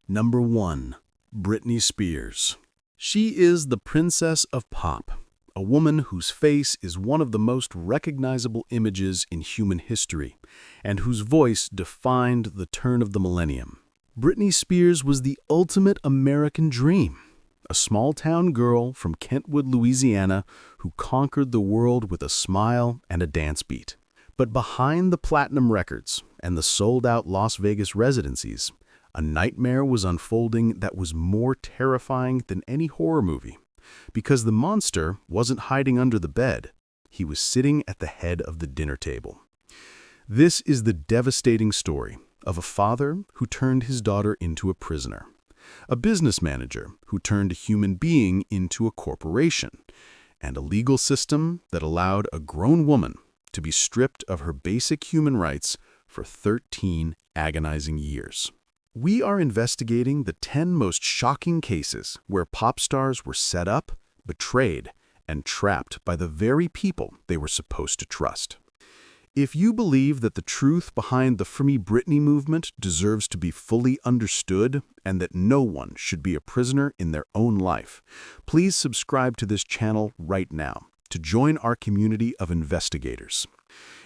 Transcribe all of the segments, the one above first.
Number 1. Britney Spears. She is the princess of pop, a woman whose face is one of the most recognizable images in human history, and whose voice defined the turn of the millennium. Britney Spears was the ultimate American dream, a small-town girl from Kentwood, Louisiana, who conquered the world with a smile and a dance beat. But behind the platinum records and the sold-out Las Vegas residencies, a nightmare was unfolding that was more terrifying than any horror movie. Because the monster wasn't hiding under the bed, he was sitting at the head of the dinner table. This is the devastating story of a father who turned his daughter into a prisoner, a business manager who turned a human being into a corporation, and a legal system that allowed a grown woman to be stripped of her basic human rights for 13 agonizing years. We are investigating the 10 most shocking cases where pop stars were set up, betrayed, and trapped by the very people they were supposed to trust. If you believe that the truth behind the Free Britney movement deserves to be fully understood and that no one should be a prisoner in their own life, please subscribe to this channel right now to join our community of investigators.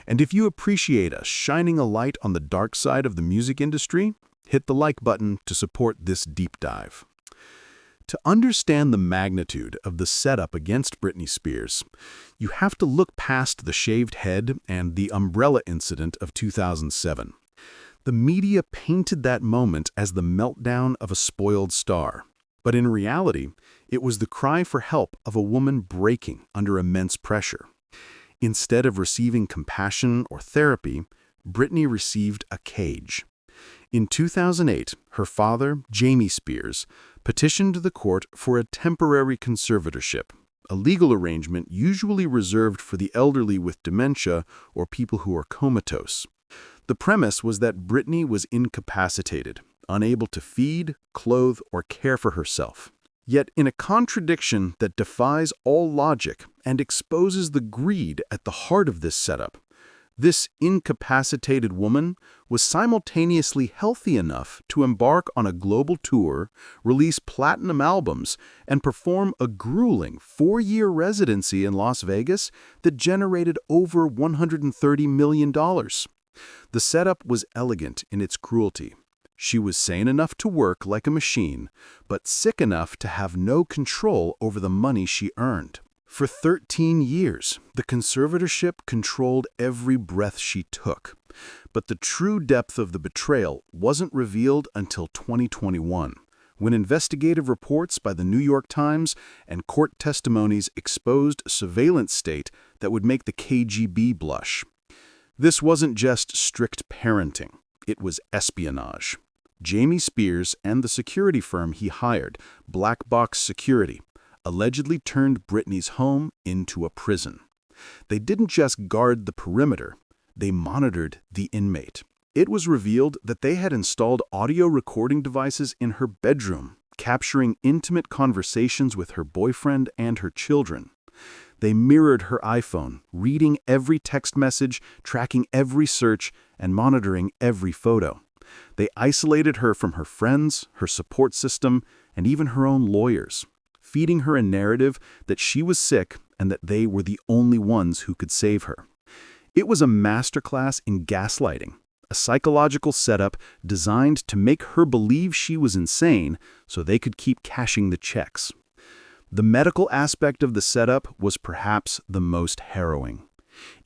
And if you appreciate us shining a light on the dark side of the music industry, hit the like button to support this deep dive. To understand the magnitude of the setup against Britney Spears, you have to look past the shaved head and the umbrella incident of 2007. The media painted that moment as the meltdown of a spoiled star. But in reality, it was the cry for help of a woman breaking under immense pressure. Instead of receiving compassion or therapy, Britney received a cage. In 2008, her father, Jamie Spears, petitioned the court for a temporary conservatorship, a legal arrangement usually reserved for the elderly with dementia or people who are comatose. The premise was that Britney was incapacitated, unable to feed, clothe, or care for herself. Yet in a contradiction that defies all logic and exposes the greed at the heart of this setup, this incapacitated woman was simultaneously healthy enough to embark on a global tour, release platinum albums, and perform a grueling 4-year residency in Las Vegas that generated over $130 million. The setup was elegant in its cruelty. She was sane enough to work like a machine, but sick enough to have no control over the money she earned. For 13 years, the conservatorship controlled every breath she took. But the true depth of the betrayal wasn't revealed until 2021, when investigative reports by the New York Times and court testimonies exposed a surveillance state that would make the KGB blush. This wasn't just strict parenting, it was espionage. Jamie Spears and the security firm he hired, Black Box Security, allegedly turned Britney's home into a prison. They didn't just guard the perimeter, they monitored the inmate. It was revealed that they had installed audio recording devices in her bedroom, capturing intimate conversations with her boyfriend and her children. They mirrored her iPhone, reading every text message, tracking every search, and monitoring every photo. They isolated her from her friends, her support system, and even her own lawyers, feeding her a narrative that she was sick and that they were the only ones who could save her. It was a masterclass in gaslighting, a psychological setup designed to make her believe she was insane so they could keep cashing the checks. The medical aspect of the setup was perhaps the most harrowing.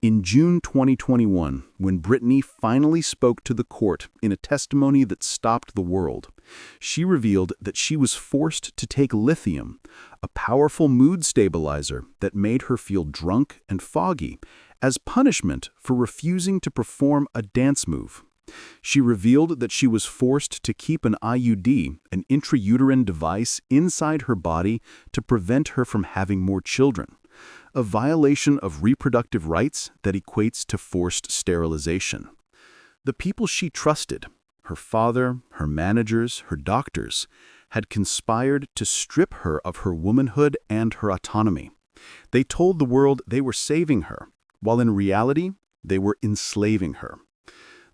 In June 2021, when Britney finally spoke to the court in a testimony that stopped the world, she revealed that she was forced to take lithium, a powerful mood stabilizer that made her feel drunk and foggy, as punishment for refusing to perform a dance move. She revealed that she was forced to keep an IUD, an intrauterine device, inside her body to prevent her from having more children, a violation of reproductive rights that equates to forced sterilization. The people she trusted, her father, her managers, her doctors, had conspired to strip her of her womanhood and her autonomy. They told the world they were saving her, while in reality, they were enslaving her.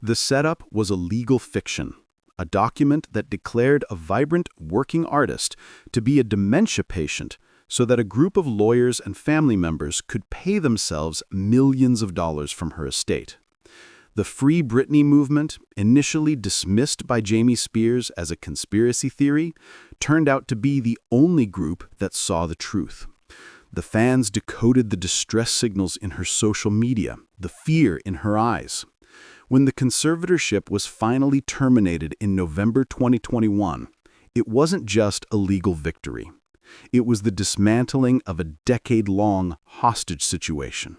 The setup was a legal fiction, a document that declared a vibrant working artist to be a dementia patient so that a group of lawyers and family members could pay themselves millions of dollars from her estate. The Free Britney movement, initially dismissed by Jamie Spears as a conspiracy theory, turned out to be the only group that saw the truth. The fans decoded the distress signals in her social media, the fear in her eyes. When the conservatorship was finally terminated in November 2021, it wasn't just a legal victory. It was the dismantling of a decade-long hostage situation.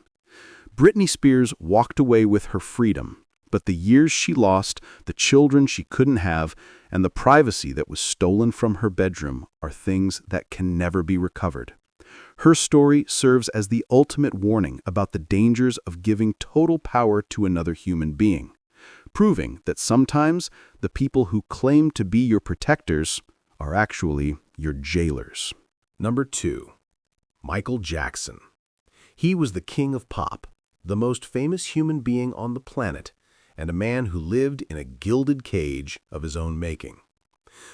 Britney Spears walked away with her freedom, but the years she lost, the children she couldn't have, and the privacy that was stolen from her bedroom are things that can never be recovered. Her story serves as the ultimate warning about the dangers of giving total power to another human being, proving that sometimes the people who claim to be your protectors are actually your jailers. Number 2. Michael Jackson. He was the king of pop, the most famous human being on the planet, and a man who lived in a gilded cage of his own making.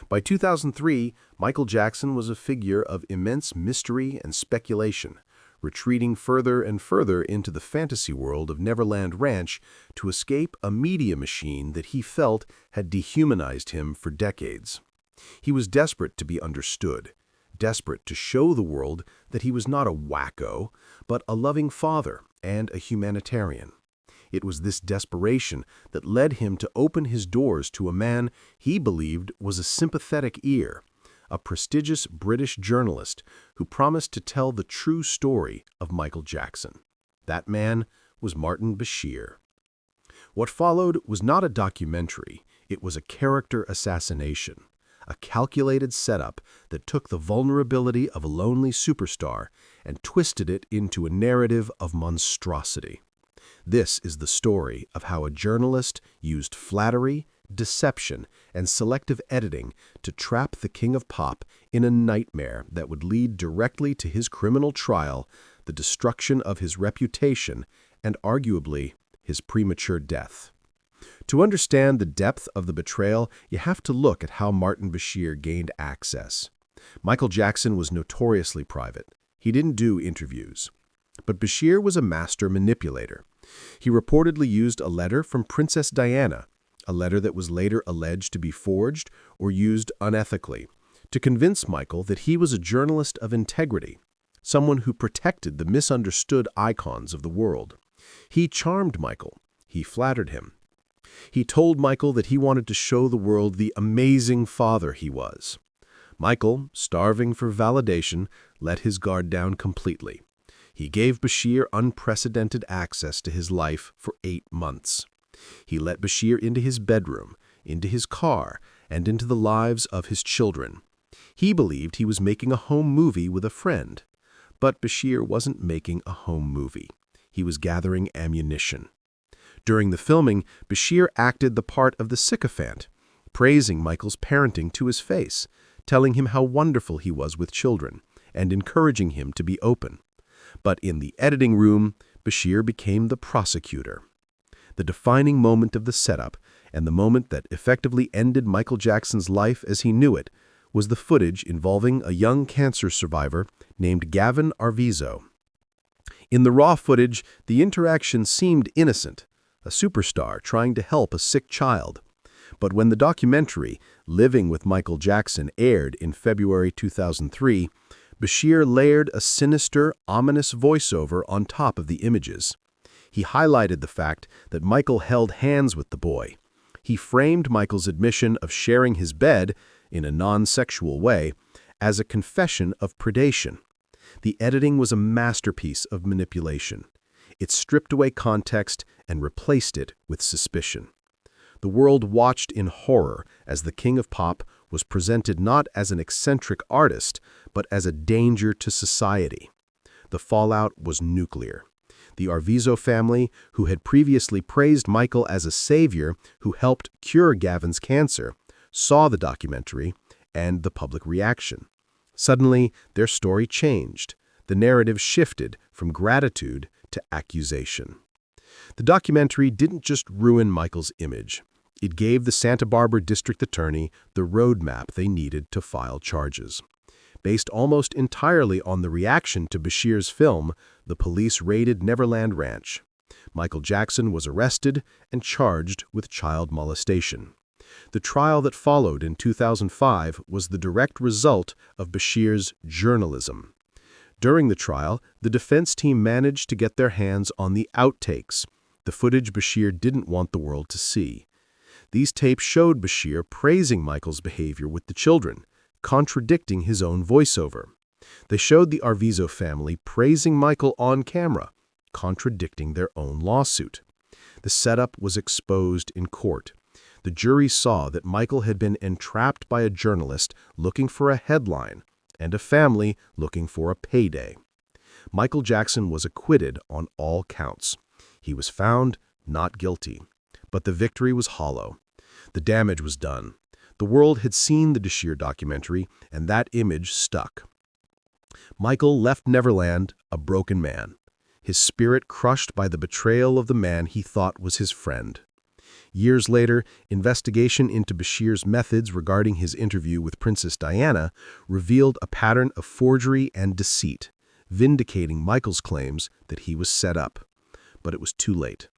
By 2003, Michael Jackson was a figure of immense mystery and speculation, retreating further and further into the fantasy world of Neverland Ranch to escape a media machine that he felt had dehumanized him for decades. He was desperate to be understood, desperate to show the world that he was not a wacko, but a loving father and a humanitarian. It was this desperation that led him to open his doors to a man he believed was a sympathetic ear, a prestigious British journalist who promised to tell the true story of Michael Jackson. That man was Martin Bashir. What followed was not a documentary, it was a character assassination, a calculated setup that took the vulnerability of a lonely superstar and twisted it into a narrative of monstrosity. This is the story of how a journalist used flattery, deception, and selective editing to trap the king of pop in a nightmare that would lead directly to his criminal trial, the destruction of his reputation, and arguably his premature death. To understand the depth of the betrayal, you have to look at how Martin Bashir gained access. Michael Jackson was notoriously private. He didn't do interviews. But Bashir was a master manipulator. He reportedly used a letter from Princess Diana, a letter that was later alleged to be forged or used unethically, to convince Michael that he was a journalist of integrity, someone who protected the misunderstood icons of the world. He charmed Michael. He flattered him. He told Michael that he wanted to show the world the amazing father he was. Michael, starving for validation, let his guard down completely. He gave Bashir unprecedented access to his life for 8 months. He let Bashir into his bedroom, into his car, and into the lives of his children. He believed he was making a home movie with a friend. But Bashir wasn't making a home movie. He was gathering ammunition. During the filming, Bashir acted the part of the sycophant, praising Michael's parenting to his face, telling him how wonderful he was with children, and encouraging him to be open. But in the editing room, Bashir became the prosecutor. The defining moment of the setup, and the moment that effectively ended Michael Jackson's life as he knew it, was the footage involving a young cancer survivor named Gavin Arvizo. In the raw footage, the interaction seemed innocent, a superstar trying to help a sick child. But when the documentary, Living with Michael Jackson, aired in February 2003, Bashir layered a sinister, ominous voiceover on top of the images. He highlighted the fact that Michael held hands with the boy. He framed Michael's admission of sharing his bed, in a non-sexual way, as a confession of predation. The editing was a masterpiece of manipulation. It stripped away context and replaced it with suspicion. The world watched in horror as the king of pop was presented not as an eccentric artist, but as a danger to society. The fallout was nuclear. The Arvizo family, who had previously praised Michael as a savior who helped cure Gavin's cancer, saw the documentary and the public reaction. Suddenly, their story changed. The narrative shifted from gratitude to accusation. The documentary didn't just ruin Michael's image. It gave the Santa Barbara district attorney the roadmap they needed to file charges. Based almost entirely on the reaction to Bashir's film, the police raided Neverland Ranch. Michael Jackson was arrested and charged with child molestation. The trial that followed in 2005 was the direct result of Bashir's journalism. During the trial, the defense team managed to get their hands on the outtakes, the footage Bashir didn't want the world to see. These tapes showed Bashir praising Michael's behavior with the children, contradicting his own voiceover. They showed the Arvizo family praising Michael on camera, contradicting their own lawsuit. The setup was exposed in court. The jury saw that Michael had been entrapped by a journalist looking for a headline and a family looking for a payday. Michael Jackson was acquitted on all counts. He was found not guilty. But the victory was hollow. The damage was done. The world had seen the Bashir documentary, and that image stuck. Michael left Neverland a broken man, his spirit crushed by the betrayal of the man he thought was his friend. Years later, investigation into Bashir's methods regarding his interview with Princess Diana revealed a pattern of forgery and deceit, vindicating Michael's claims that he was set up. But it was too late.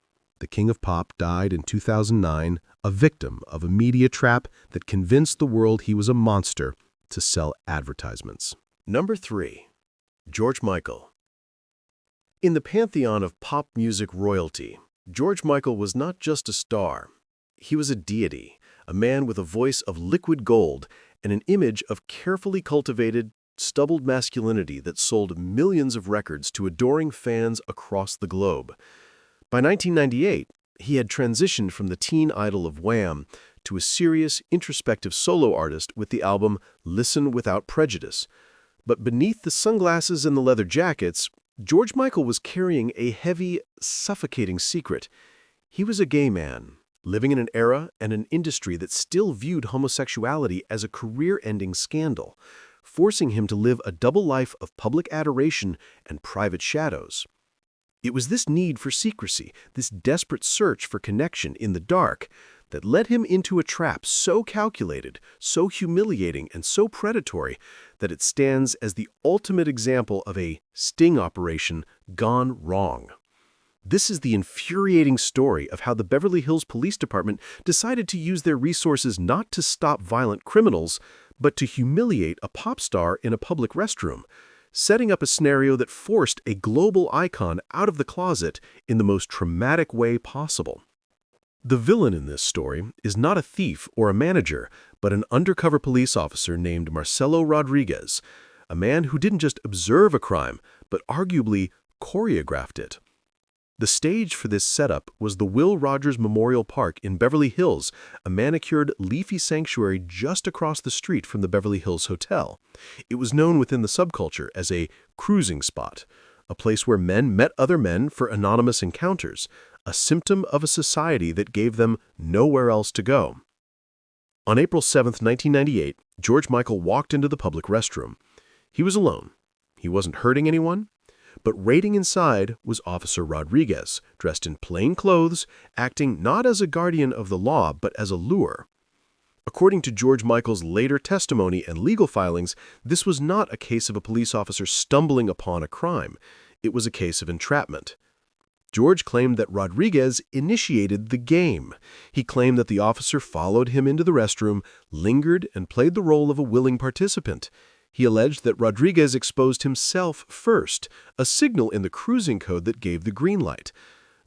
The King of Pop died in 2009, a victim of a media trap that convinced the world he was a monster to sell advertisements. Number 3. George Michael. In the pantheon of pop music royalty, George Michael was not just a star. He was a deity, a man with a voice of liquid gold and an image of carefully cultivated, stubbled masculinity that sold millions of records to adoring fans across the globe. By 1998, he had transitioned from the teen idol of Wham to a serious, introspective solo artist with the album Listen Without Prejudice. But beneath the sunglasses and the leather jackets, George Michael was carrying a heavy, suffocating secret. He was a gay man, living in an era and an industry that still viewed homosexuality as a career-ending scandal, forcing him to live a double life of public adoration and private shadows. It was this need for secrecy, this desperate search for connection in the dark, that led him into a trap so calculated, so humiliating, and so predatory that it stands as the ultimate example of a sting operation gone wrong. This is the infuriating story of how the Beverly Hills Police Department decided to use their resources not to stop violent criminals, but to humiliate a pop star in a public restroom, setting up a scenario that forced a global icon out of the closet in the most traumatic way possible. The villain in this story is not a thief or a manager, but an undercover police officer named Marcelo Rodriguez, a man who didn't just observe a crime, but arguably choreographed it. The stage for this setup was the Will Rogers Memorial Park in Beverly Hills, a manicured, leafy sanctuary just across the street from the Beverly Hills Hotel. It was known within the subculture as a cruising spot, a place where men met other men for anonymous encounters, a symptom of a society that gave them nowhere else to go. On April 7, 1998, George Michael walked into the public restroom. He was alone. He wasn't hurting anyone. But raiding inside was Officer Rodriguez, dressed in plain clothes, acting not as a guardian of the law, but as a lure. According to George Michael's later testimony and legal filings, this was not a case of a police officer stumbling upon a crime. It was a case of entrapment. George claimed that Rodriguez initiated the game. He claimed that the officer followed him into the restroom, lingered, and played the role of a willing participant. He alleged that Rodriguez exposed himself first, a signal in the cruising code that gave the green light.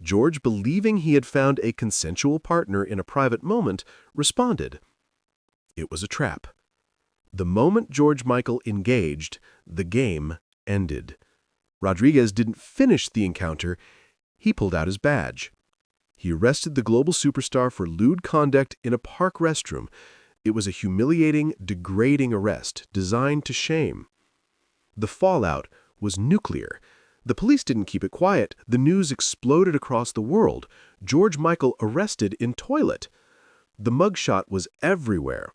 George, believing he had found a consensual partner in a private moment, responded. It was a trap. The moment George Michael engaged, the game ended. Rodriguez didn't finish the encounter. He pulled out his badge. He arrested the global superstar for lewd conduct in a park restroom. It was a humiliating, degrading arrest designed to shame. The fallout was nuclear. The police didn't keep it quiet. The news exploded across the world. George Michael arrested in toilet. The mugshot was everywhere.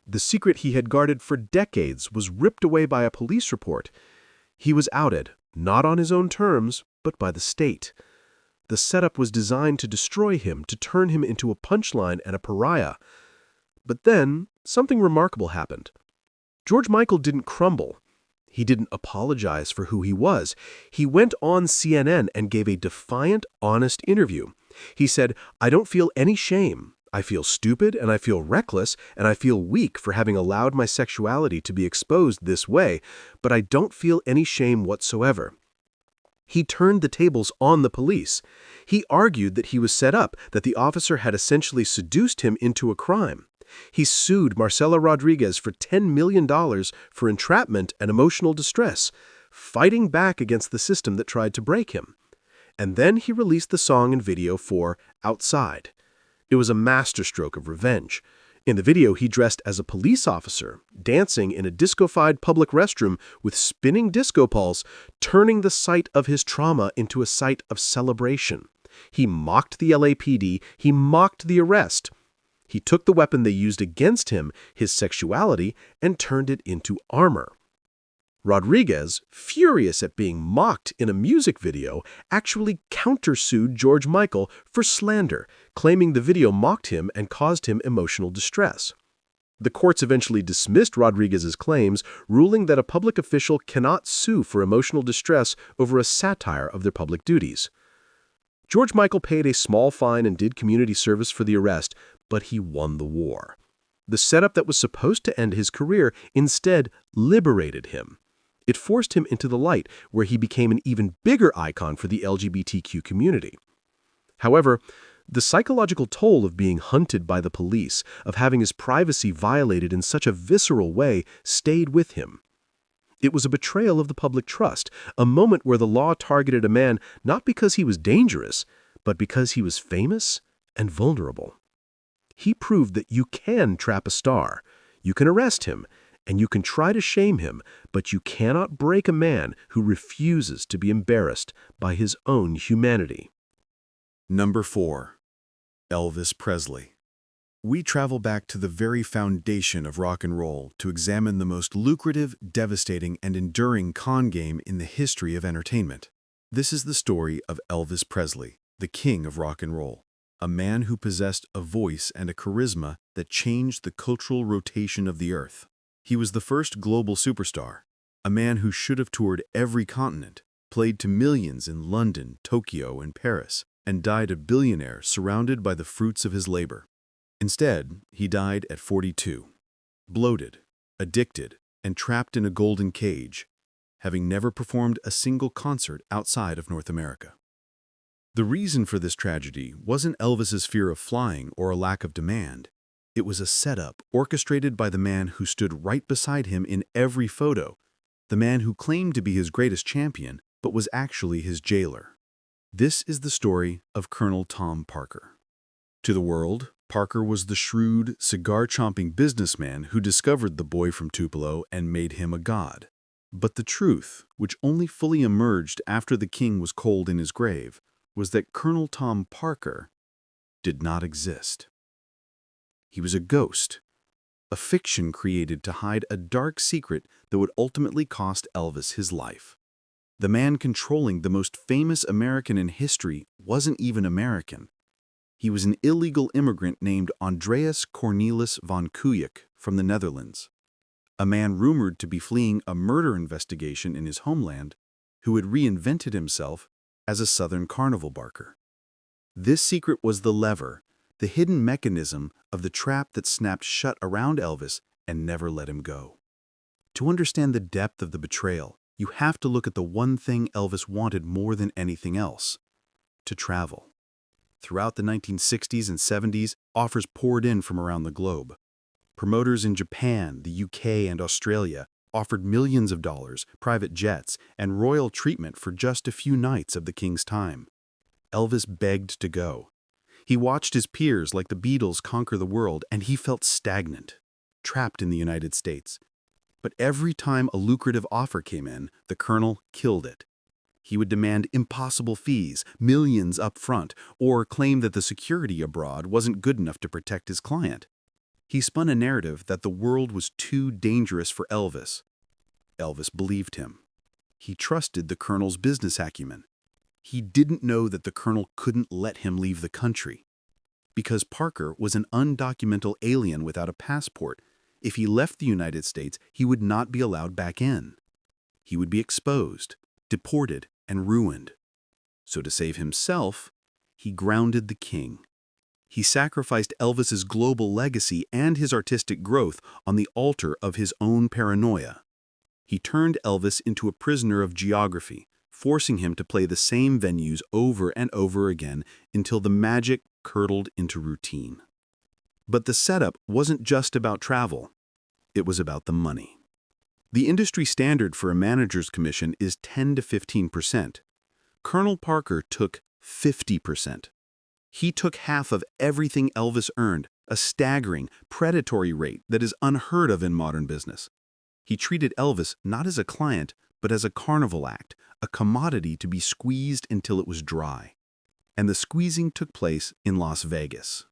The secret he had guarded for decades was ripped away by a police report. He was outed, not on his own terms, but by the state. The setup was designed to destroy him, to turn him into a punchline and a pariah. But then, something remarkable happened. George Michael didn't crumble. He didn't apologize for who he was. He went on CNN and gave a defiant, honest interview. He said, "I don't feel any shame. I feel stupid and I feel reckless and I feel weak for having allowed my sexuality to be exposed this way, but I don't feel any shame whatsoever." He turned the tables on the police. He argued that he was set up, that the officer had essentially seduced him into a crime. He sued Marcela Rodriguez for $10 million for entrapment and emotional distress, fighting back against the system that tried to break him. And then he released the song and video for Outside. It was a masterstroke of revenge. In the video, he dressed as a police officer, dancing in a disco-fied public restroom with spinning disco balls, turning the site of his trauma into a site of celebration. He mocked the LAPD. He mocked the arrest. He took the weapon they used against him, his sexuality, and turned it into armor. Rodriguez, furious at being mocked in a music video, actually countersued George Michael for slander, claiming the video mocked him and caused him emotional distress. The courts eventually dismissed Rodriguez's claims, ruling that a public official cannot sue for emotional distress over a satire of their public duties. George Michael paid a small fine and did community service for the arrest, but he won the war. The setup that was supposed to end his career instead liberated him. It forced him into the light, where he became an even bigger icon for the LGBTQ community. However, the psychological toll of being hunted by the police, of having his privacy violated in such a visceral way, stayed with him. It was a betrayal of the public trust, a moment where the law targeted a man not because he was dangerous, but because he was famous and vulnerable. He proved that you can trap a star, you can arrest him, and you can try to shame him, but you cannot break a man who refuses to be embarrassed by his own humanity. Number 4. Elvis Presley. We travel back to the very foundation of rock and roll to examine the most lucrative, devastating, and enduring con game in the history of entertainment. This is the story of Elvis Presley, the king of rock and roll, a man who possessed a voice and a charisma that changed the cultural rotation of the earth. He was the first global superstar, a man who should have toured every continent, played to millions in London, Tokyo, and Paris, and died a billionaire surrounded by the fruits of his labor. Instead, he died at 42, bloated, addicted, and trapped in a golden cage, having never performed a single concert outside of North America. The reason for this tragedy wasn't Elvis's fear of flying or a lack of demand. It was a setup orchestrated by the man who stood right beside him in every photo, the man who claimed to be his greatest champion, but was actually his jailer. This is the story of Colonel Tom Parker. To the world, Parker was the shrewd, cigar-chomping businessman who discovered the boy from Tupelo and made him a god. But the truth, which only fully emerged after the king was cold in his grave, was that Colonel Tom Parker did not exist. He was a ghost, a fiction created to hide a dark secret that would ultimately cost Elvis his life. The man controlling the most famous American in history wasn't even American. He was an illegal immigrant named Andreas Cornelis van Kuijk from the Netherlands, a man rumored to be fleeing a murder investigation in his homeland who had reinvented himself as a Southern carnival barker. This secret was the lever, the hidden mechanism of the trap that snapped shut around Elvis and never let him go. To understand the depth of the betrayal, you have to look at the one thing Elvis wanted more than anything else: to travel. Throughout the 1960s and 70s, offers poured in from around the globe. Promoters in Japan, the UK, and Australia offered millions of dollars, private jets, and royal treatment for just a few nights of the king's time. Elvis begged to go. He watched his peers like the Beatles conquer the world, and he felt stagnant, trapped in the United States. But every time a lucrative offer came in, the colonel killed it. He would demand impossible fees, millions up front, or claim that the security abroad wasn't good enough to protect his client. He spun a narrative that the world was too dangerous for Elvis. Elvis believed him. He trusted the colonel's business acumen. He didn't know that the colonel couldn't let him leave the country. Because Parker was an undocumented alien without a passport, if he left the United States, he would not be allowed back in. He would be exposed, deported, and ruined. So to save himself, he grounded the king. He sacrificed Elvis's global legacy and his artistic growth on the altar of his own paranoia. He turned Elvis into a prisoner of geography, forcing him to play the same venues over and over again until the magic curdled into routine. But the setup wasn't just about travel. It was about the money. The industry standard for a manager's commission is 10 to 15%. Colonel Parker took 50%. He took half of everything Elvis earned, a staggering, predatory rate that is unheard of in modern business. He treated Elvis not as a client, but as a carnival act, a commodity to be squeezed until it was dry. And the squeezing took place in Las Vegas.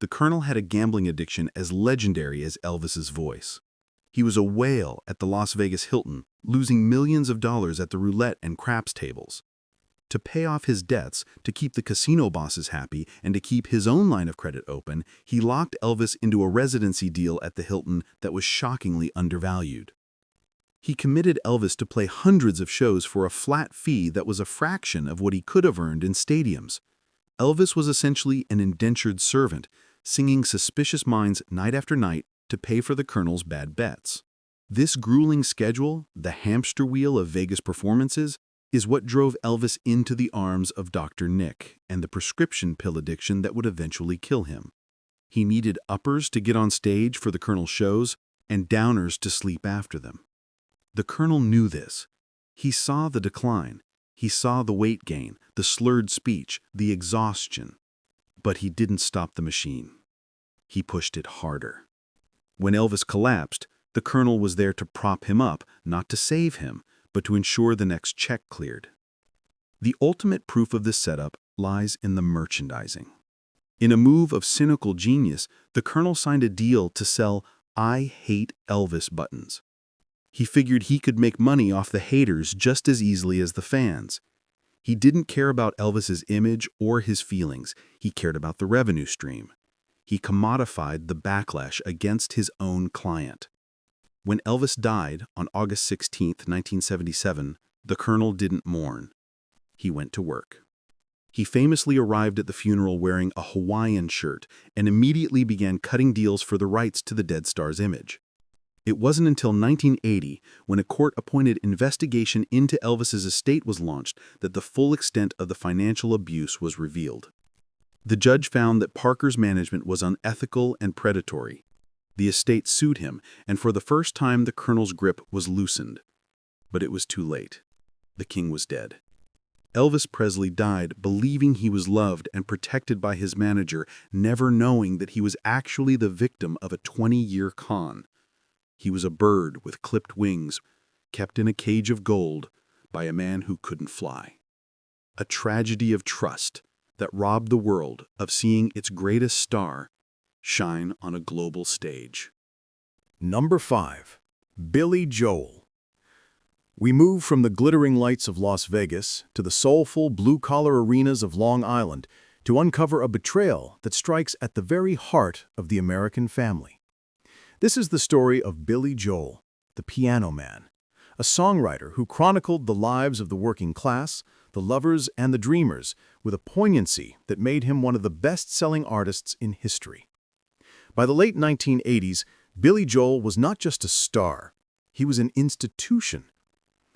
The colonel had a gambling addiction as legendary as Elvis's voice. He was a whale at the Las Vegas Hilton, losing millions of dollars at the roulette and craps tables. To pay off his debts, to keep the casino bosses happy, and to keep his own line of credit open, he locked Elvis into a residency deal at the Hilton that was shockingly undervalued. He committed Elvis to play hundreds of shows for a flat fee that was a fraction of what he could have earned in stadiums. Elvis was essentially an indentured servant, singing Suspicious Minds night after night to pay for the colonel's bad bets. This grueling schedule, the hamster wheel of Vegas performances, is what drove Elvis into the arms of Dr. Nick and the prescription pill addiction that would eventually kill him. He needed uppers to get on stage for the colonel's shows and downers to sleep after them. The colonel knew this. He saw the decline. He saw the weight gain, the slurred speech, the exhaustion. But he didn't stop the machine. He pushed it harder. When Elvis collapsed, the colonel was there to prop him up, not to save him, but to ensure the next check cleared. The ultimate proof of this setup lies in the merchandising. In a move of cynical genius, the colonel signed a deal to sell "I Hate Elvis" buttons. He figured he could make money off the haters just as easily as the fans. He didn't care about Elvis's image or his feelings. He cared about the revenue stream. He commodified the backlash against his own client. When Elvis died on August 16, 1977, the colonel didn't mourn. He went to work. He famously arrived at the funeral wearing a Hawaiian shirt and immediately began cutting deals for the rights to the dead star's image. It wasn't until 1980, when a court-appointed investigation into Elvis's estate was launched, that the full extent of the financial abuse was revealed. The judge found that Parker's management was unethical and predatory. The estate sued him, and for the first time the colonel's grip was loosened. But it was too late. The king was dead. Elvis Presley died believing he was loved and protected by his manager, never knowing that he was actually the victim of a 20-year con. He was a bird with clipped wings, kept in a cage of gold by a man who couldn't fly. A tragedy of trust that robbed the world of seeing its greatest star shine on a global stage. Number 5. Billy Joel. We move from the glittering lights of Las Vegas to the soulful blue-collar arenas of Long Island to uncover a betrayal that strikes at the very heart of the American family. This is the story of Billy Joel, the Piano Man, a songwriter who chronicled the lives of the working class, the lovers, and the dreamers with a poignancy that made him one of the best-selling artists in history. By the late 1980s, Billy Joel was not just a star, he was an institution.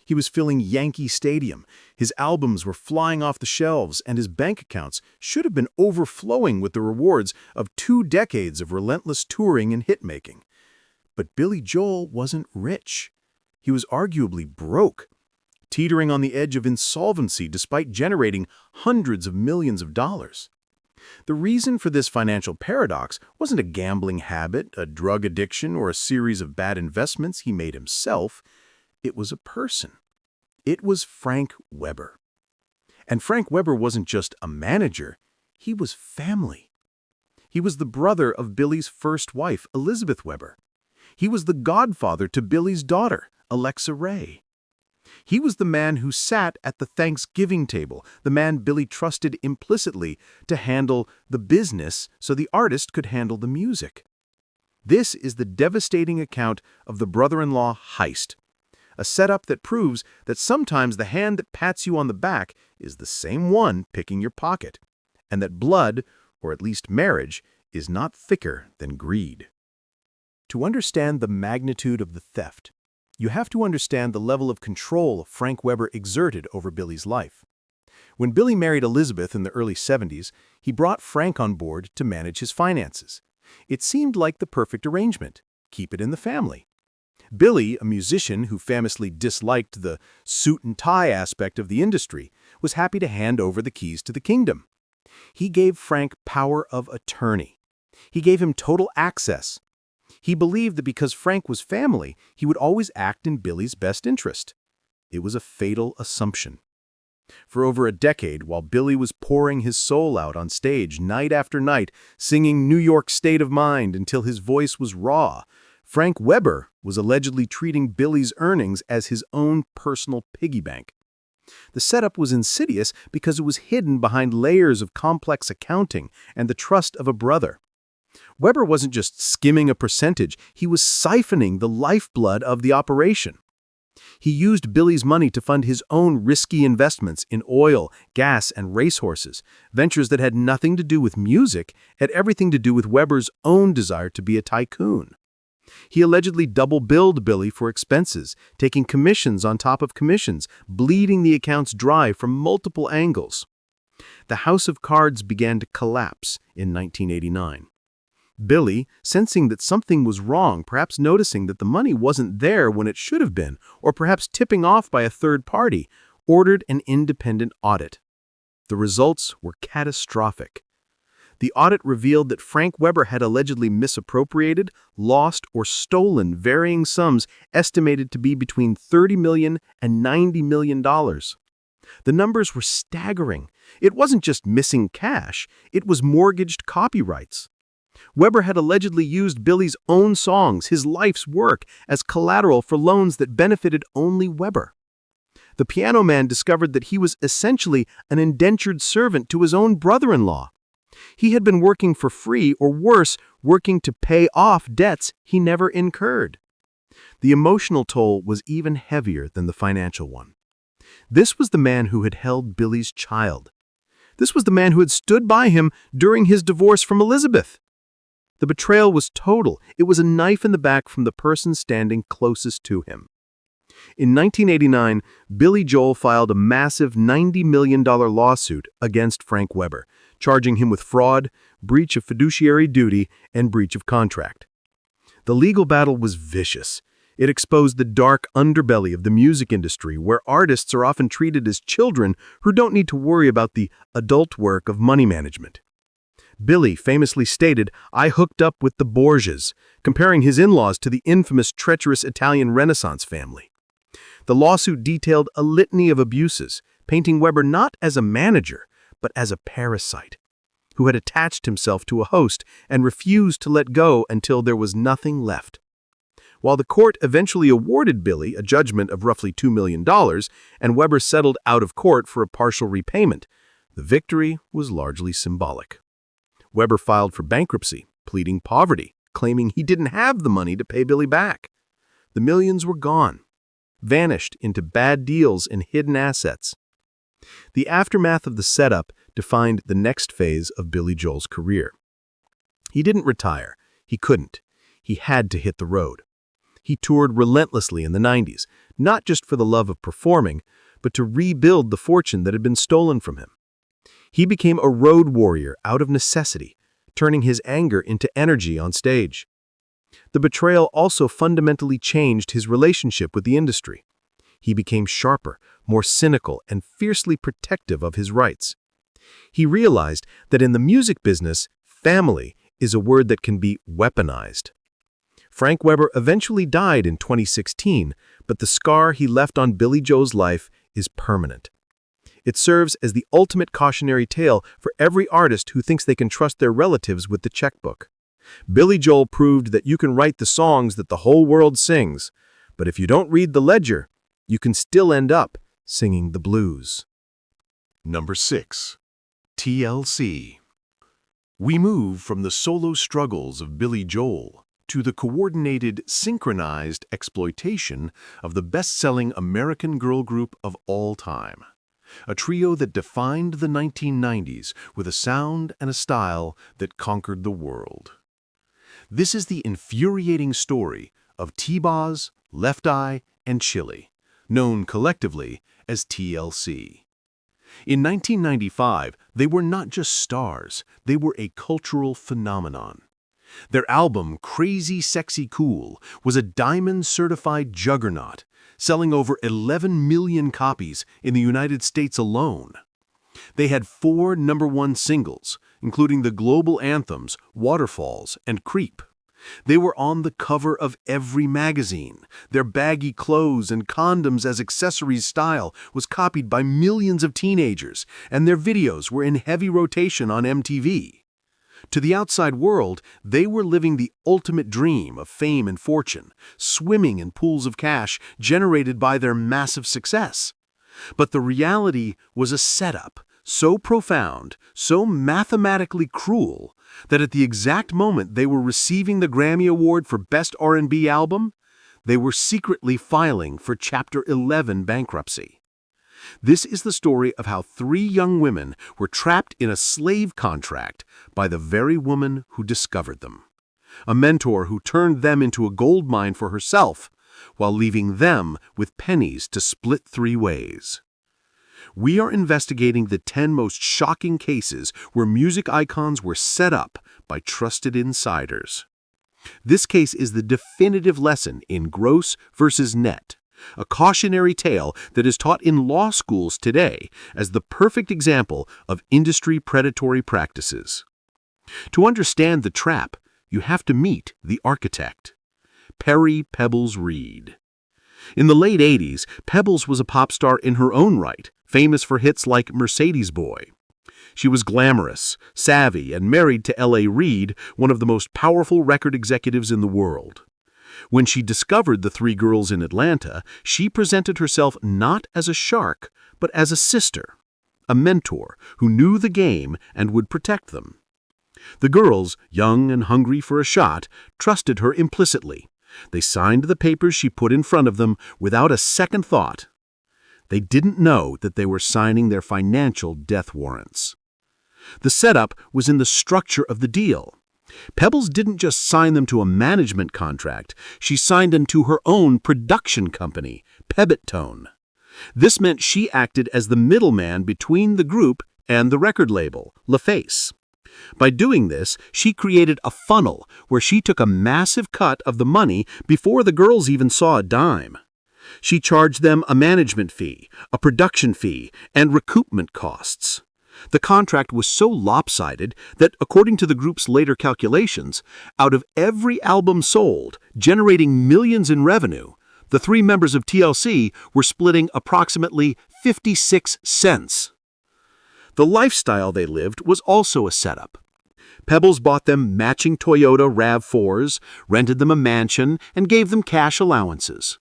He was filling Yankee Stadium, his albums were flying off the shelves, and his bank accounts should have been overflowing with the rewards of 2 decades of relentless touring and hit-making. But Billy Joel wasn't rich. He was arguably broke, teetering on the edge of insolvency despite generating hundreds of millions of dollars. The reason for this financial paradox wasn't a gambling habit, a drug addiction, or a series of bad investments he made himself. It was a person. It was Frank Weber. And Frank Weber wasn't just a manager, he was family. He was the brother of Billy's first wife, Elizabeth Weber. He was the godfather to Billy's daughter, Alexa Ray. He was the man who sat at the Thanksgiving table, the man Billy trusted implicitly to handle the business so the artist could handle the music. This is the devastating account of the brother-in-law heist, a setup that proves that sometimes the hand that pats you on the back is the same one picking your pocket, and that blood, or at least marriage, is not thicker than greed. To understand the magnitude of the theft, you have to understand the level of control Frank Weber exerted over Billy's life. When Billy married Elizabeth in the early 70s, he brought Frank on board to manage his finances. It seemed like the perfect arrangement. Keep it in the family. Billy, a musician who famously disliked the suit and tie aspect of the industry, was happy to hand over the keys to the kingdom. He gave Frank power of attorney. He gave him total access. He believed that because Frank was family, he would always act in Billy's best interest. It was a fatal assumption. For over a decade, while Billy was pouring his soul out on stage night after night, singing New York State of Mind until his voice was raw, Frank Weber was allegedly treating Billy's earnings as his own personal piggy bank. The setup was insidious because it was hidden behind layers of complex accounting and the trust of a brother. Weber wasn't just skimming a percentage, he was siphoning the lifeblood of the operation. He used Billy's money to fund his own risky investments in oil, gas, and racehorses, ventures that had nothing to do with music, had everything to do with Weber's own desire to be a tycoon. He allegedly double-billed Billy for expenses, taking commissions on top of commissions, bleeding the accounts dry from multiple angles. The house of cards began to collapse in 1989. Billy, sensing that something was wrong, perhaps noticing that the money wasn't there when it should have been, or perhaps tipping off by a third party, ordered an independent audit. The results were catastrophic. The audit revealed that Frank Weber had allegedly misappropriated, lost, or stolen varying sums estimated to be between $30 million and $90 million. The numbers were staggering. It wasn't just missing cash, it was mortgaged copyrights. Weber had allegedly used Billy's own songs, his life's work, as collateral for loans that benefited only Weber. The piano man discovered that he was essentially an indentured servant to his own brother-in-law. He had been working for free, or worse, working to pay off debts he never incurred. The emotional toll was even heavier than the financial one. This was the man who had held Billy's child. This was the man who had stood by him during his divorce from Elizabeth. The betrayal was total. It was a knife in the back from the person standing closest to him. In 1989, Billy Joel filed a massive $90 million lawsuit against Frank Weber, charging him with fraud, breach of fiduciary duty, and breach of contract. The legal battle was vicious. It exposed the dark underbelly of the music industry, where artists are often treated as children who don't need to worry about the adult work of money management. Billy famously stated, "I hooked up with the Borgias," comparing his in-laws to the infamous treacherous Italian Renaissance family. The lawsuit detailed a litany of abuses, painting Weber not as a manager, but as a parasite, who had attached himself to a host and refused to let go until there was nothing left. While the court eventually awarded Billy a judgment of roughly $2 million, and Weber settled out of court for a partial repayment, the victory was largely symbolic. Weber filed for bankruptcy, pleading poverty, claiming he didn't have the money to pay Billy back. The millions were gone, vanished into bad deals and hidden assets. The aftermath of the setup defined the next phase of Billy Joel's career. He didn't retire. He couldn't. He had to hit the road. He toured relentlessly in the 90s, not just for the love of performing, but to rebuild the fortune that had been stolen from him. He became a road warrior out of necessity, turning his anger into energy on stage. The betrayal also fundamentally changed his relationship with the industry. He became sharper, more cynical, and fiercely protective of his rights. He realized that in the music business, family is a word that can be weaponized. Frank Weber eventually died in 2016, but the scar he left on Billy Joel's life is permanent. It serves as the ultimate cautionary tale for every artist who thinks they can trust their relatives with the checkbook. Billy Joel proved that you can write the songs that the whole world sings, but if you don't read the ledger, you can still end up singing the blues. Number 6. TLC. We move from the solo struggles of Billy Joel to the coordinated, synchronized exploitation of the best-selling American girl group of all time. A trio that defined the 1990s with a sound and a style that conquered the world. This is the infuriating story of T-Boz, Left Eye, and Chili, known collectively as TLC. In 1995, they were not just stars, they were a cultural phenomenon. Their album, Crazy Sexy Cool, was a diamond-certified juggernaut, selling over 11 million copies in the United States alone. They had 4 #1 singles, including the global anthems Waterfalls and Creep. They were on the cover of every magazine. Their baggy clothes and condoms as accessories style was copied by millions of teenagers, and their videos were in heavy rotation on MTV. To the outside world, they were living the ultimate dream of fame and fortune, swimming in pools of cash generated by their massive success. But the reality was a setup so profound, so mathematically cruel, that at the exact moment they were receiving the Grammy Award for Best R&B Album, they were secretly filing for Chapter 11 bankruptcy. This is the story of how 3 young women were trapped in a slave contract by the very woman who discovered them. A mentor who turned them into a gold mine for herself, while leaving them with pennies to split 3 ways. We are investigating the 10 most shocking cases where music icons were set up by trusted insiders. This case is the definitive lesson in gross versus net, a cautionary tale that is taught in law schools today as the perfect example of industry predatory practices. To understand the trap, you have to meet the architect, Perry Pebbles Reed. In the late 80s, Pebbles was a pop star in her own right, famous for hits like Mercedes Boy. She was glamorous, savvy, and married to L.A. Reid, one of the most powerful record executives in the world. When she discovered the 3 girls in Atlanta, she presented herself not as a shark, but as a sister, a mentor who knew the game and would protect them. The girls, young and hungry for a shot, trusted her implicitly. They signed the papers she put in front of them without a second thought. They didn't know that they were signing their financial death warrants. The setup was in the structure of the deal. Pebbles didn't just sign them to a management contract, she signed them to her own production company, Pebbitone. This meant she acted as the middleman between the group and the record label, LaFace. By doing this, she created a funnel where she took a massive cut of the money before the girls even saw a dime. She charged them a management fee, a production fee, and recoupment costs. The contract was so lopsided that, according to the group's later calculations, out of every album sold, generating millions in revenue, the 3 members of TLC were splitting approximately 56 cents. The lifestyle they lived was also a setup. Pebbles bought them matching Toyota RAV4s, rented them a mansion, and gave them cash allowances.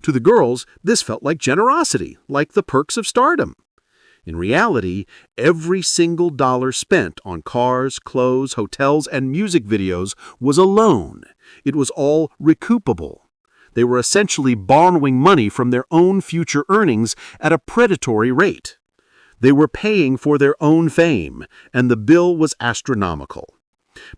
To the girls, this felt like generosity, like the perks of stardom. In reality, every single dollar spent on cars, clothes, hotels, and music videos was a loan. It was all recoupable. They were essentially borrowing money from their own future earnings at a predatory rate. They were paying for their own fame, and the bill was astronomical.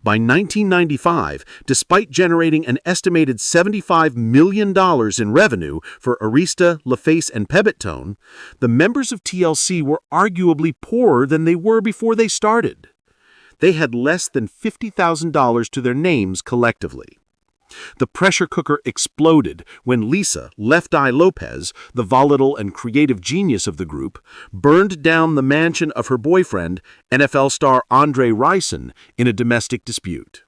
By 1995, despite generating an estimated $75 million in revenue for Arista, LaFace, and Pebbitone, the members of TLC were arguably poorer than they were before they started. They had less than $50,000 to their names collectively. The pressure cooker exploded when Lisa, Left Eye Lopez, the volatile and creative genius of the group, burned down the mansion of her boyfriend, NFL star Andre Rison, in a domestic dispute.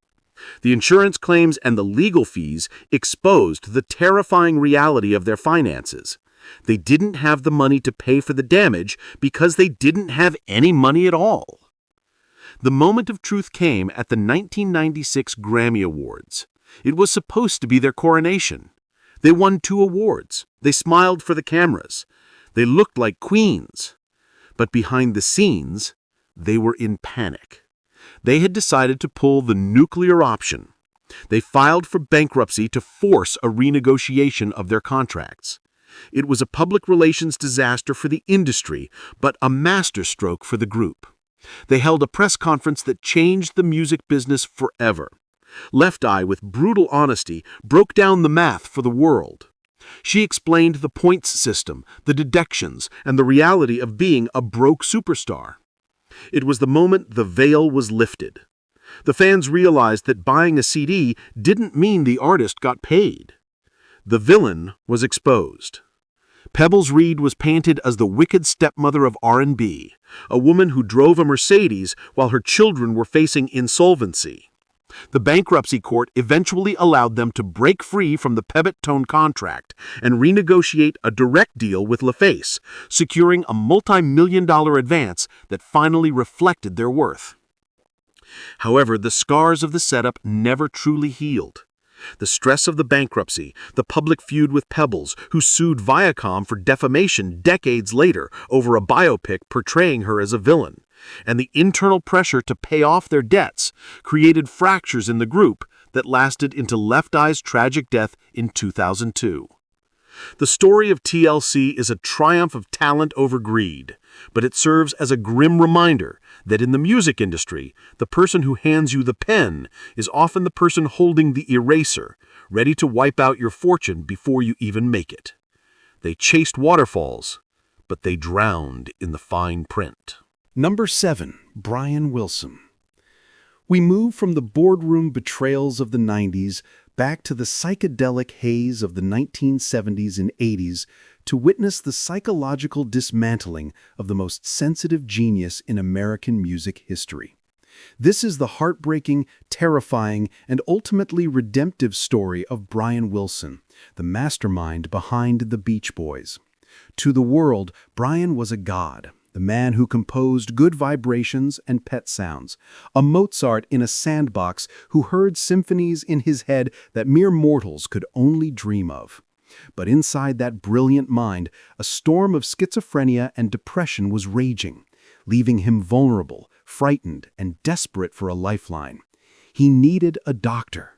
The insurance claims and the legal fees exposed the terrifying reality of their finances. They didn't have the money to pay for the damage because they didn't have any money at all. The moment of truth came at the 1996 Grammy Awards. It was supposed to be their coronation. They won 2 awards, They smiled for the cameras. They looked like queens. But behind the scenes, they were in panic. They had decided to pull the nuclear option. They filed for bankruptcy to force a renegotiation of their contracts. It was a public relations disaster for the industry, but a masterstroke for the group. They held a press conference that changed the music business forever. Left Eye, with brutal honesty, broke down the math for the world. She explained the points system, the deductions, and the reality of being a broke superstar. It was the moment the veil was lifted. The fans realized that buying a CD didn't mean the artist got paid. The villain was exposed. Pebbles Reed was painted as the wicked stepmother of R&B, a woman who drove a Mercedes while her children were facing insolvency. The bankruptcy court eventually allowed them to break free from the Pebble-Tone contract and renegotiate a direct deal with LaFace, securing a multi-million-dollar advance that finally reflected their worth. However, the scars of the setup never truly healed. The stress of the bankruptcy, the public feud with Pebbles, who sued Viacom for defamation decades later over a biopic portraying her as a villain, and the internal pressure to pay off their debts created fractures in the group that lasted into Left Eye's tragic death in 2002. The story of TLC is a triumph of talent over greed, but it serves as a grim reminder that in the music industry, the person who hands you the pen is often the person holding the eraser, ready to wipe out your fortune before you even make it. They chased waterfalls, but they drowned in the fine print. Number 7. Brian Wilson. We move from the boardroom betrayals of the 90s back to the psychedelic haze of the 1970s and 80s to witness the psychological dismantling of the most sensitive genius in American music history. This is the heartbreaking, terrifying, and ultimately redemptive story of Brian Wilson, the mastermind behind the Beach Boys. To the world, Brian was a god, the man who composed Good Vibrations and Pet Sounds, a Mozart in a sandbox who heard symphonies in his head that mere mortals could only dream of. But inside that brilliant mind, a storm of schizophrenia and depression was raging, leaving him vulnerable, frightened, and desperate for a lifeline. He needed a doctor.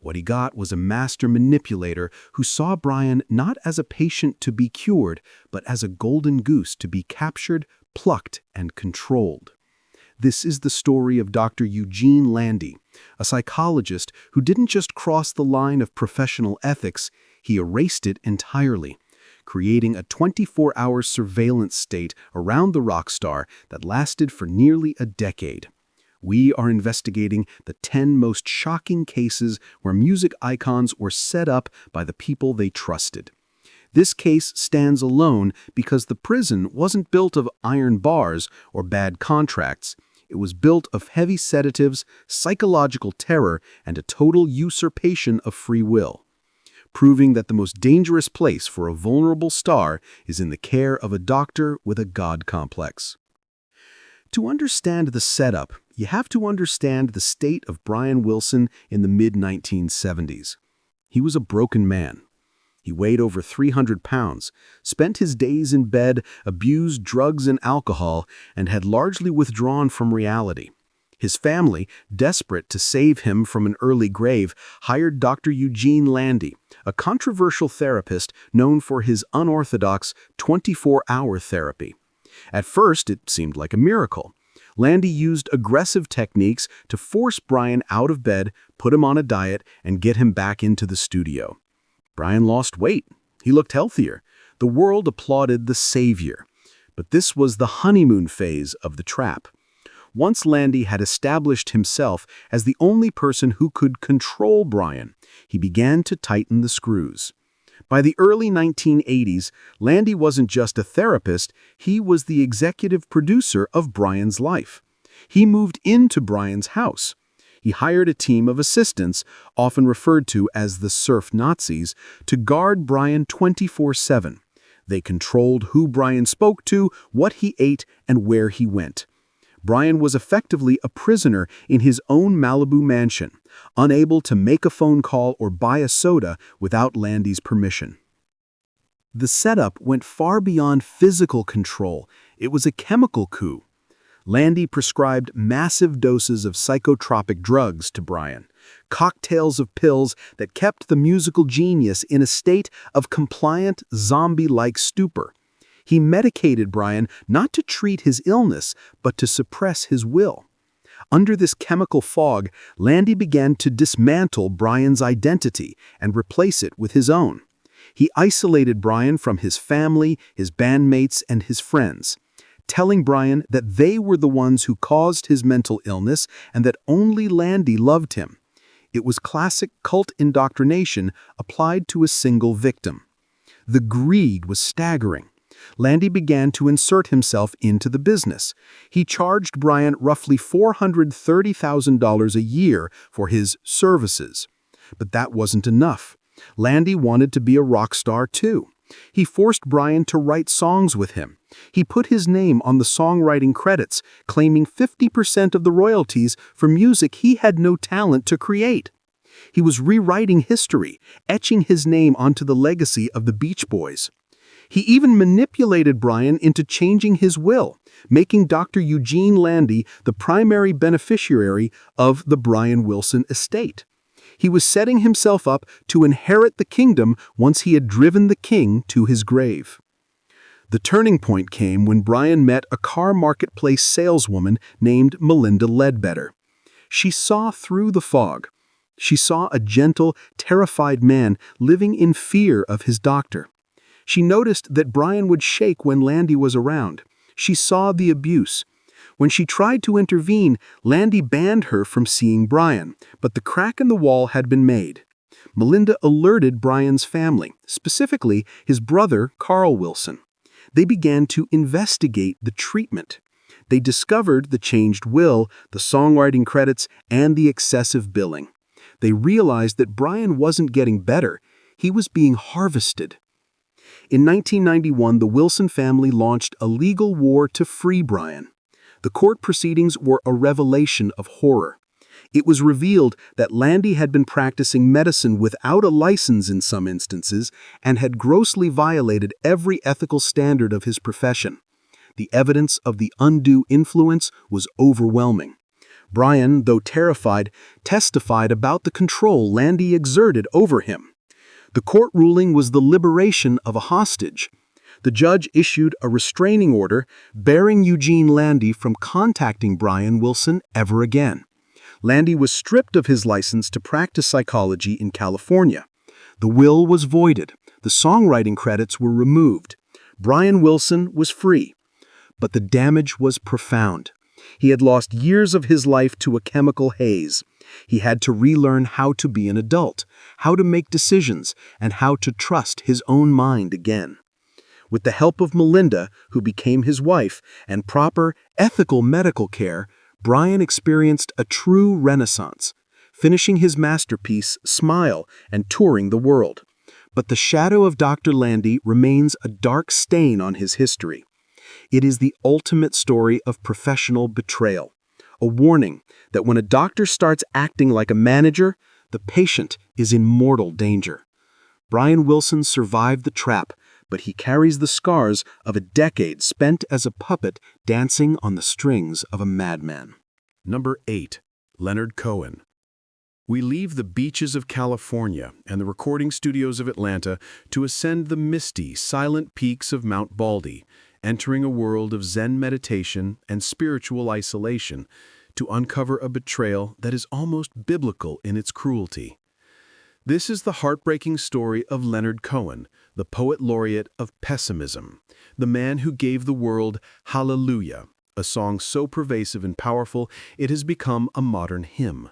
What he got was a master manipulator who saw Brian not as a patient to be cured, but as a golden goose to be captured, plucked, and controlled. This is the story of Dr. Eugene Landy, a psychologist who didn't just cross the line of professional ethics, he erased it entirely, creating a 24-hour surveillance state around the rock star that lasted for nearly a decade. We are investigating the 10 most shocking cases where music icons were set up by the people they trusted. This case stands alone because the prison wasn't built of iron bars or bad contracts. It was built of heavy sedatives, psychological terror, and a total usurpation of free will, proving that the most dangerous place for a vulnerable star is in the care of a doctor with a God complex. To understand the setup, you have to understand the state of Brian Wilson in the mid-1970s. He was a broken man. He weighed over 300 pounds, spent his days in bed, abused drugs and alcohol, and had largely withdrawn from reality. His family, desperate to save him from an early grave, hired Dr. Eugene Landy, a controversial therapist known for his unorthodox 24-hour therapy. At first, it seemed like a miracle. Landy used aggressive techniques to force Brian out of bed, put him on a diet, and get him back into the studio. Brian lost weight. He looked healthier. The world applauded the savior. But this was the honeymoon phase of the trap. Once Landy had established himself as the only person who could control Brian, he began to tighten the screws. By the early 1980s, Landy wasn't just a therapist, he was the executive producer of Brian's life. He moved into Brian's house. He hired a team of assistants, often referred to as the surf Nazis, to guard Brian 24/7. They controlled who Brian spoke to, what he ate, and where he went. Brian was effectively a prisoner in his own Malibu mansion, unable to make a phone call or buy a soda without Landy's permission. The setup went far beyond physical control. It was a chemical coup. Landy prescribed massive doses of psychotropic drugs to Brian, cocktails of pills that kept the musical genius in a state of compliant, zombie-like stupor. He medicated Brian not to treat his illness, but to suppress his will. Under this chemical fog, Landy began to dismantle Brian's identity and replace it with his own. He isolated Brian from his family, his bandmates, and his friends, telling Brian that they were the ones who caused his mental illness and that only Landy loved him. It was classic cult indoctrination applied to a single victim. The greed was staggering. Landy began to insert himself into the business. He charged Brian roughly $430,000 a year for his services. But that wasn't enough. Landy wanted to be a rock star too. He forced Brian to write songs with him. He put his name on the songwriting credits, claiming 50% of the royalties for music he had no talent to create. He was rewriting history, etching his name onto the legacy of the Beach Boys. He even manipulated Brian into changing his will, making Dr. Eugene Landy the primary beneficiary of the Brian Wilson estate. He was setting himself up to inherit the kingdom once he had driven the king to his grave. The turning point came when Brian met a car marketplace saleswoman named Melinda Ledbetter. She saw through the fog. She saw a gentle, terrified man living in fear of his doctor. She noticed that Brian would shake when Landy was around. She saw the abuse. When she tried to intervene, Landy banned her from seeing Brian, but the crack in the wall had been made. Melinda alerted Brian's family, specifically his brother, Carl Wilson. They began to investigate the treatment. They discovered the changed will, the songwriting credits, and the excessive billing. They realized that Brian wasn't getting better, he was being harvested. In 1991, the Wilson family launched a legal war to free Brian. The court proceedings were a revelation of horror. It was revealed that Landy had been practicing medicine without a license in some instances and had grossly violated every ethical standard of his profession. The evidence of the undue influence was overwhelming. Brian, though terrified, testified about the control Landy exerted over him. The court ruling was the liberation of a hostage. The judge issued a restraining order barring Eugene Landy from contacting Brian Wilson ever again. Landy was stripped of his license to practice psychology in California. The will was voided. The songwriting credits were removed. Brian Wilson was free. But the damage was profound. He had lost years of his life to a chemical haze. He had to relearn how to be an adult, how to make decisions, and how to trust his own mind again. With the help of Melinda, who became his wife, and proper, ethical medical care, Brian experienced a true renaissance, finishing his masterpiece, Smile, and touring the world. But the shadow of Dr. Landy remains a dark stain on his history. It is the ultimate story of professional betrayal, a warning that when a doctor starts acting like a manager, the patient is in mortal danger. Brian Wilson survived the trap, but he carries the scars of a decade spent as a puppet dancing on the strings of a madman. Number 8. Leonard Cohen. We leave the beaches of California and the recording studios of Atlanta to ascend the misty, silent peaks of Mount Baldy, entering a world of Zen meditation and spiritual isolation to uncover a betrayal that is almost biblical in its cruelty. This is the heartbreaking story of Leonard Cohen, the poet laureate of pessimism, the man who gave the world Hallelujah, a song so pervasive and powerful it has become a modern hymn.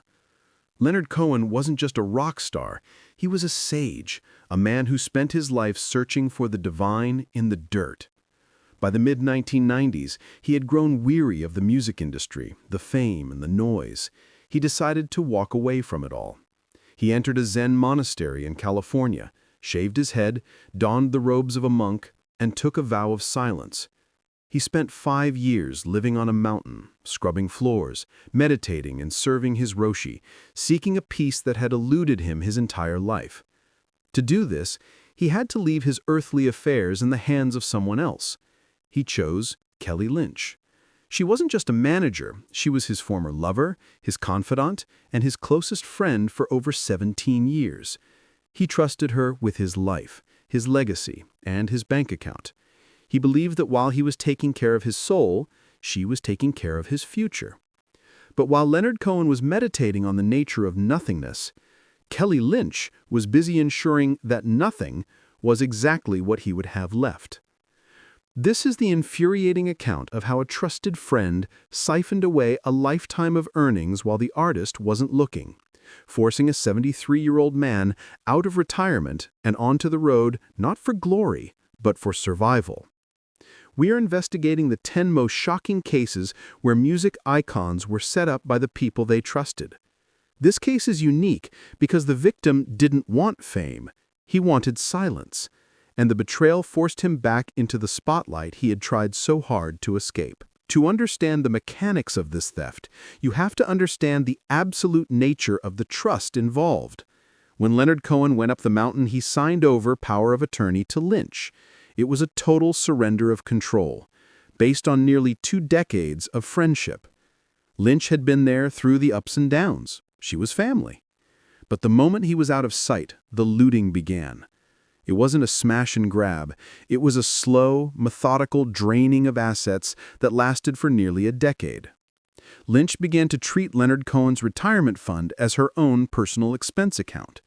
Leonard Cohen wasn't just a rock star, he was a sage, a man who spent his life searching for the divine in the dirt. By the mid-1990s, he had grown weary of the music industry, the fame and the noise. He decided to walk away from it all. He entered a Zen monastery in California, shaved his head, donned the robes of a monk, and took a vow of silence. He spent 5 years living on a mountain, scrubbing floors, meditating and serving his roshi, seeking a peace that had eluded him his entire life. To do this, He had to leave his earthly affairs in the hands of someone else. He chose Kelly Lynch. She wasn't just a manager, she was his former lover, his confidant, and his closest friend for over 17 years. He trusted her with his life, his legacy, and his bank account. He believed that while he was taking care of his soul, she was taking care of his future. But while Leonard Cohen was meditating on the nature of nothingness, Kelly Lynch was busy ensuring that nothing was exactly what he would have left. This is the infuriating account of how a trusted friend siphoned away a lifetime of earnings while the artist wasn't looking, forcing a 73-year-old man out of retirement and onto the road not for glory, but for survival. We are investigating the 10 most shocking cases where music icons were set up by the people they trusted. This case is unique because the victim didn't want fame, he wanted silence, and the betrayal forced him back into the spotlight he had tried so hard to escape. To understand the mechanics of this theft, you have to understand the absolute nature of the trust involved. When Leonard Cohen went up the mountain, he signed over power of attorney to Lynch. It was a total surrender of control, based on nearly 2 decades of friendship. Lynch had been there through the ups and downs. She was family. But the moment he was out of sight, the looting began. It wasn't a smash and grab. It was a slow, methodical draining of assets that lasted for nearly a decade. Lynch began to treat Leonard Cohen's retirement fund as her own personal expense account.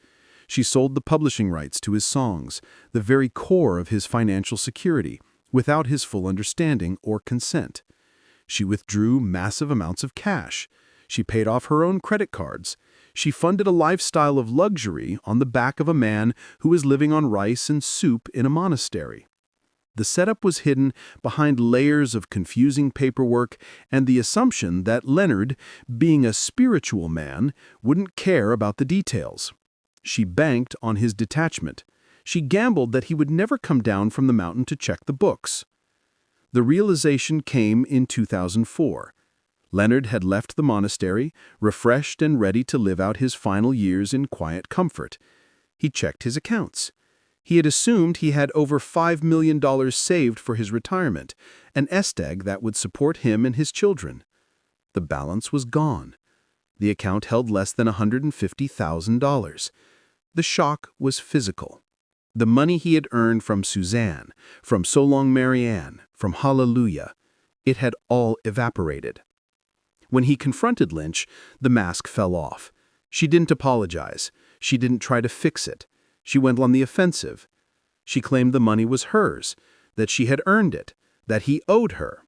She sold the publishing rights to his songs, the very core of his financial security, without his full understanding or consent. She withdrew massive amounts of cash. She paid off her own credit cards. She funded a lifestyle of luxury on the back of a man who was living on rice and soup in a monastery. The setup was hidden behind layers of confusing paperwork and the assumption that Leonard, being a spiritual man, wouldn't care about the details. She banked on his detachment. She gambled that he would never come down from the mountain to check the books. The realization came in 2004. Leonard had left the monastery, refreshed and ready to live out his final years in quiet comfort. He checked his accounts. He had assumed he had over $5 million saved for his retirement, an nest egg that would support him and his children. The balance was gone. The account held less than $150,000. The shock was physical. The money he had earned from Suzanne, from So Long Marianne, from Hallelujah, it had all evaporated. When he confronted Lynch, the mask fell off. She didn't apologize. She didn't try to fix it. She went on the offensive. She claimed the money was hers, that she had earned it, that he owed her.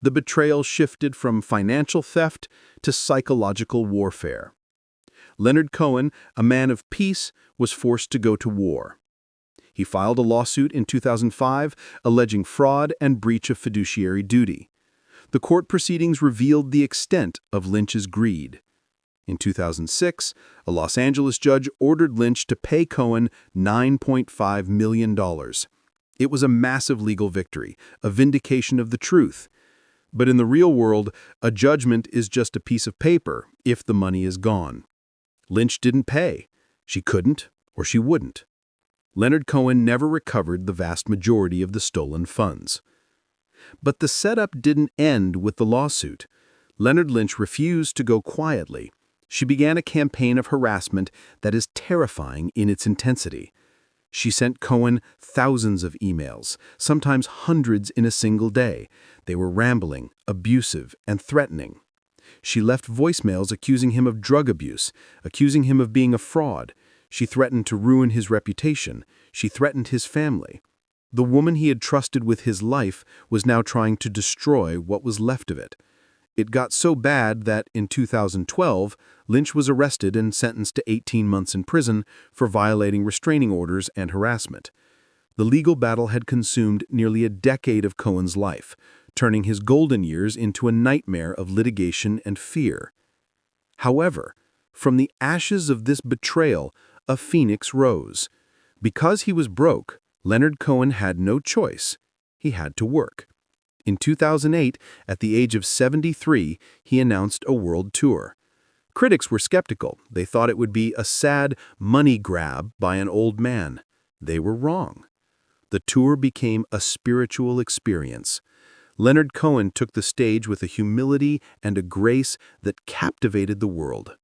The betrayal shifted from financial theft to psychological warfare. Leonard Cohen, a man of peace, was forced to go to war. He filed a lawsuit in 2005 alleging fraud and breach of fiduciary duty. The court proceedings revealed the extent of Lynch's greed. In 2006, a Los Angeles judge ordered Lynch to pay Cohen $9.5 million. It was a massive legal victory, a vindication of the truth. But in the real world, a judgment is just a piece of paper if the money is gone. Lynch didn't pay. She couldn't, or she wouldn't. Leonard Cohen never recovered the vast majority of the stolen funds. But the setup didn't end with the lawsuit. Leonard Lynch refused to go quietly. She began a campaign of harassment that is terrifying in its intensity. She sent Cohen thousands of emails, sometimes hundreds in a single day. They were rambling, abusive, and threatening. She left voicemails accusing him of drug abuse, accusing him of being a fraud. She threatened to ruin his reputation. She threatened his family. The woman he had trusted with his life was now trying to destroy what was left of it. It got so bad that in 2012, Lynch was arrested and sentenced to 18 months in prison for violating restraining orders and harassment. The legal battle had consumed nearly a decade of Cohen's life, turning his golden years into a nightmare of litigation and fear. However, from the ashes of this betrayal, a phoenix rose. Because he was broke, Leonard Cohen had no choice. He had to work. In 2008, at the age of 73, he announced a world tour. Critics were skeptical. They thought it would be a sad money grab by an old man. They were wrong. The tour became a spiritual experience. Leonard Cohen took the stage with a humility and a grace that captivated the world.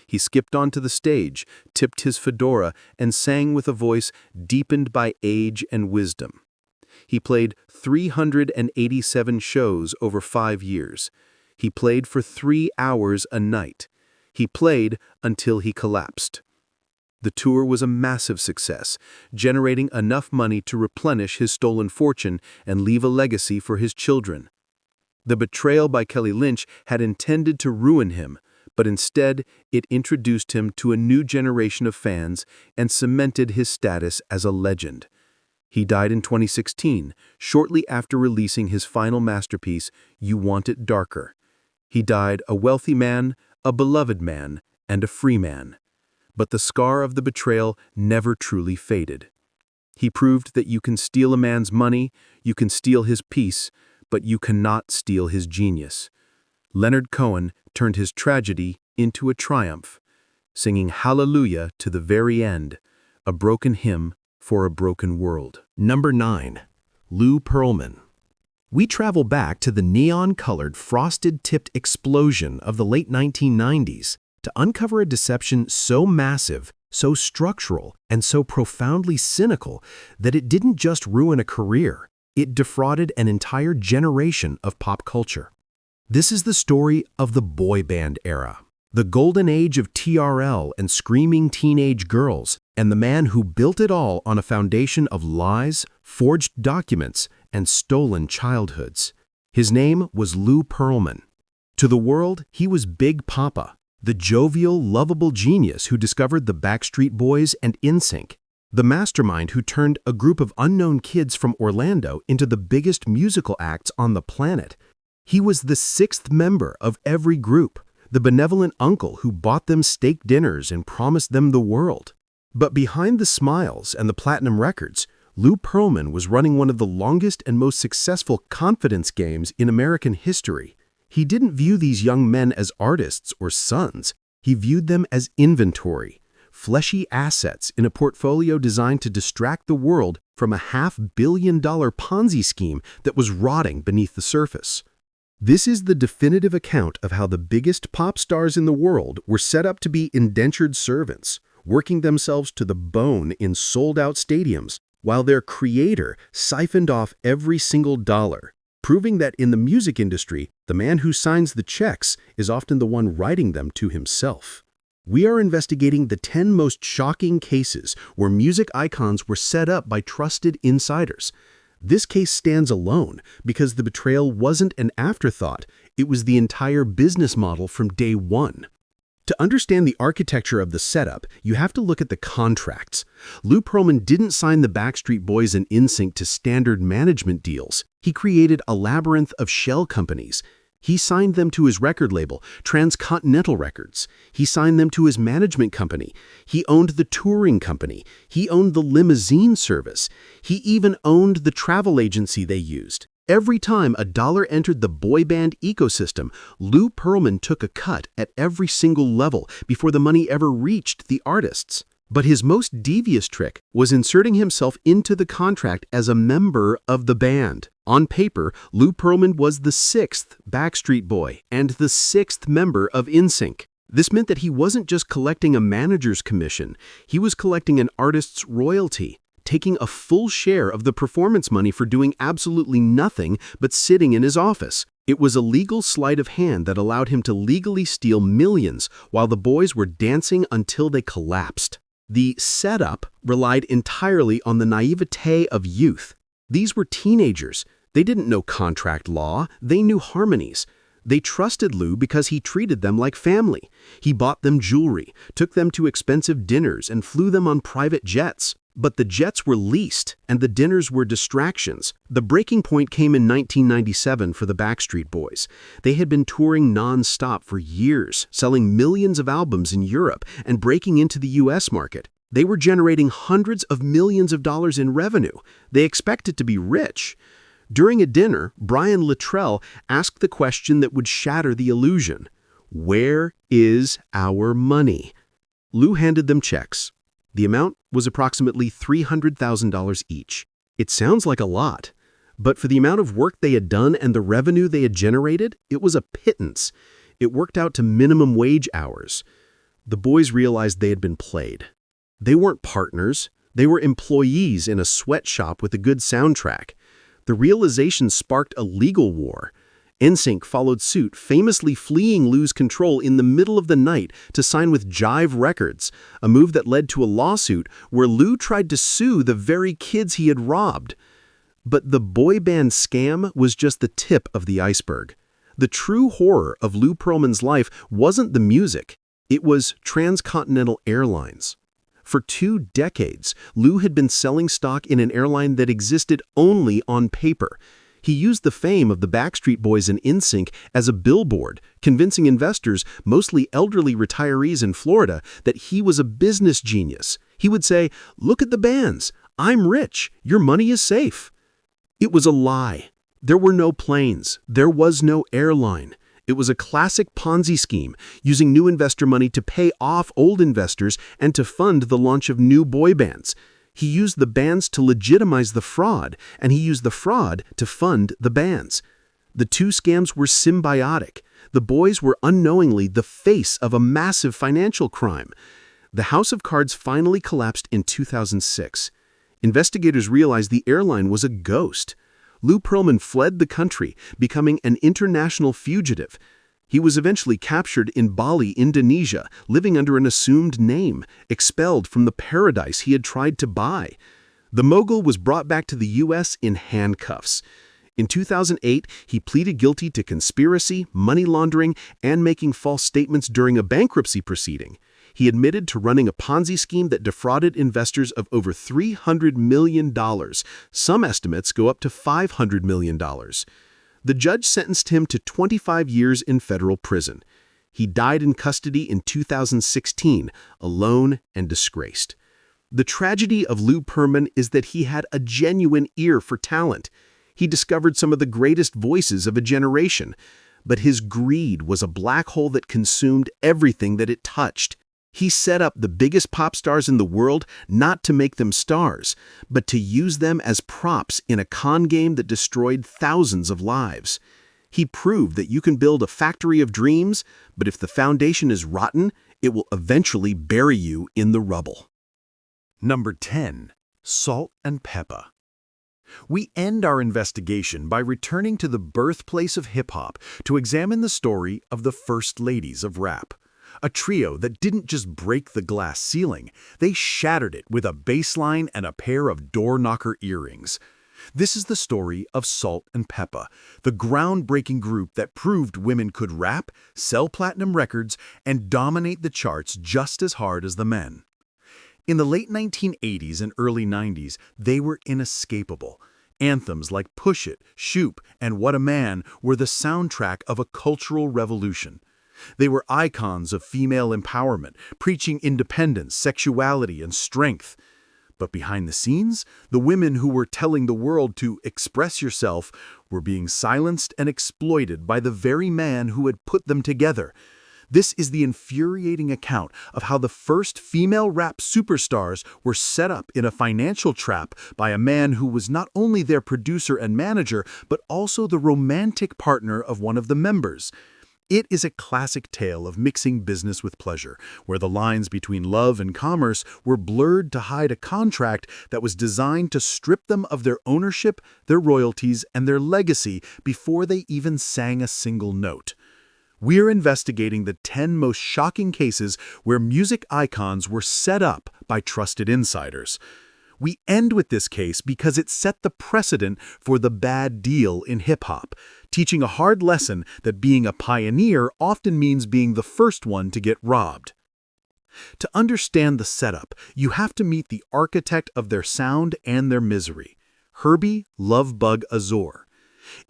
He skipped onto the stage, tipped his fedora, and sang with a voice deepened by age and wisdom. He played 387 shows over 5 years. He played for 3 hours a night. He played until he collapsed. The tour was a massive success, generating enough money to replenish his stolen fortune and leave a legacy for his children. The Betrayal by Kelly Lynch had intended to ruin him, but instead it introduced him to a new generation of fans and cemented his status as a legend. He died in 2016, shortly after releasing his final masterpiece, You Want It Darker. He died a wealthy man, a beloved man, and a free man. But the scar of the betrayal never truly faded. He proved that you can steal a man's money, you can steal his peace, but you cannot steal his genius. Leonard Cohen turned his tragedy into a triumph, singing Hallelujah to the very end, a broken hymn for a broken world. Number 9. Lou Pearlman. We travel back to the neon-colored, frosted-tipped explosion of the late 1990s to uncover a deception so massive, so structural, and so profoundly cynical that it didn't just ruin a career, it defrauded an entire generation of pop culture. This is the story of the boy band era, the golden age of TRL and screaming teenage girls, and the man who built it all on a foundation of lies, forged documents, and stolen childhoods. His name was Lou Pearlman. To the world, he was Big Papa, the jovial, lovable genius who discovered the Backstreet Boys and NSYNC, the mastermind who turned a group of unknown kids from Orlando into the biggest musical acts on the planet. He was the 6th member of every group, the benevolent uncle who bought them steak dinners and promised them the world. But behind the smiles and the platinum records, Lou Pearlman was running one of the longest and most successful confidence games in American history. He didn't view these young men as artists or sons. He viewed them as inventory, fleshy assets in a portfolio designed to distract the world from a $500 million Ponzi scheme that was rotting beneath the surface. This is the definitive account of how the biggest pop stars in the world were set up to be indentured servants, working themselves to the bone in sold-out stadiums, while their creator siphoned off every single dollar, proving that in the music industry, the man who signs the checks is often the one writing them to himself. We are investigating the 10 most shocking cases where music icons were set up by trusted insiders. This case stands alone because the betrayal wasn't an afterthought, it was the entire business model from day one. To understand the architecture of the setup, you have to look at the contracts. Lou Pearlman didn't sign the Backstreet Boys and NSYNC to standard management deals. He created a labyrinth of shell companies. He signed them to his record label, Transcontinental Records. He signed them to his management company. He owned the touring company. He owned the limousine service. He even owned the travel agency they used. Every time a dollar entered the boy band ecosystem, Lou Pearlman took a cut at every single level before the money ever reached the artists. But his most devious trick was inserting himself into the contract as a member of the band. On paper, Lou Pearlman was the 6th Backstreet Boy and the 6th member of NSYNC. This meant that he wasn't just collecting a manager's commission, he was collecting an artist's royalty, taking a full share of the performance money for doing absolutely nothing but sitting in his office. It was a legal sleight of hand that allowed him to legally steal millions while the boys were dancing until they collapsed. The setup relied entirely on the naivete of youth. These were teenagers. They didn't know contract law, they knew harmonies. They trusted Lou because he treated them like family. He bought them jewelry, took them to expensive dinners, and flew them on private jets. But the jets were leased, and the dinners were distractions. The breaking point came in 1997 for the Backstreet Boys. They had been touring non-stop for years, selling millions of albums in Europe and breaking into the US market. They were generating hundreds of millions of dollars in revenue. They expected to be rich. During a dinner, Brian Littrell asked the question that would shatter the illusion. Where is our money? Lou handed them checks. The amount was approximately $300,000 each. It sounds like a lot, but for the amount of work they had done and the revenue they had generated, it was a pittance. It worked out to minimum wage hours. The boys realized they had been played. They weren't partners. They were employees in a sweatshop with a good soundtrack. The realization sparked a legal war. NSYNC followed suit, famously fleeing Lou's control in the middle of the night to sign with Jive Records, a move that led to a lawsuit where Lou tried to sue the very kids he had robbed. But the boy band scam was just the tip of the iceberg. The true horror of Lou Pearlman's life wasn't the music. It was transcontinental airlines. For 2 decades, Lou had been selling stock in an airline that existed only on paper. He used the fame of the Backstreet Boys and NSYNC as a billboard, convincing investors, mostly elderly retirees in Florida, that he was a business genius. He would say, "Look at the bands. I'm rich. Your money is safe." It was a lie. There were no planes. There was no airline. It was a classic Ponzi scheme, using new investor money to pay off old investors and to fund the launch of new boy bands. He used the bands to legitimize the fraud, and he used the fraud to fund the bands. The two scams were symbiotic. The boys were unknowingly the face of a massive financial crime. The house of cards finally collapsed in 2006. Investigators realized the airline was a ghost. Lou Pearlman fled the country, becoming an international fugitive. He was eventually captured in Bali, Indonesia, living under an assumed name, expelled from the paradise he had tried to buy. The mogul was brought back to the U.S. in handcuffs. In 2008, he pleaded guilty to conspiracy, money laundering, and making false statements during a bankruptcy proceeding. He admitted to running a Ponzi scheme that defrauded investors of over $300 million. Some estimates go up to $500 million. The judge sentenced him to 25 years in federal prison. He died in custody in 2016, alone and disgraced. The tragedy of Lou Pearlman is that he had a genuine ear for talent. He discovered some of the greatest voices of a generation, but his greed was a black hole that consumed everything that it touched. He set up the biggest pop stars in the world not to make them stars, but to use them as props in a con game that destroyed thousands of lives. He proved that you can build a factory of dreams, but if the foundation is rotten, it will eventually bury you in the rubble. Number 10. Salt-N-Pepa. We end our investigation by returning to the birthplace of hip-hop to examine the story of the first ladies of rap. A trio that didn't just break the glass ceiling, they shattered it with a bass line and a pair of door-knocker earrings. This is the story of Salt-N-Pepa, the groundbreaking group that proved women could rap, sell platinum records, and dominate the charts just as hard as the men. In the late 1980s and early 90s, they were inescapable. Anthems like Push It, Shoop, and What a Man were the soundtrack of a cultural revolution. They were icons of female empowerment, preaching independence, sexuality, and strength. But behind the scenes, the women who were telling the world to express yourself were being silenced and exploited by the very man who had put them together. This is the infuriating account of how the first female rap superstars were set up in a financial trap by a man who was not only their producer and manager, but also the romantic partner of one of the members. It is a classic tale of mixing business with pleasure, where the lines between love and commerce were blurred to hide a contract that was designed to strip them of their ownership, their royalties, and their legacy before they even sang a single note. We're investigating the 10 most shocking cases where music icons were set up by trusted insiders. We end with this case because it set the precedent for the bad deal in hip-hop, teaching a hard lesson that being a pioneer often means being the first one to get robbed. To understand the setup, you have to meet the architect of their sound and their misery, Herbie "Lovebug" Azor.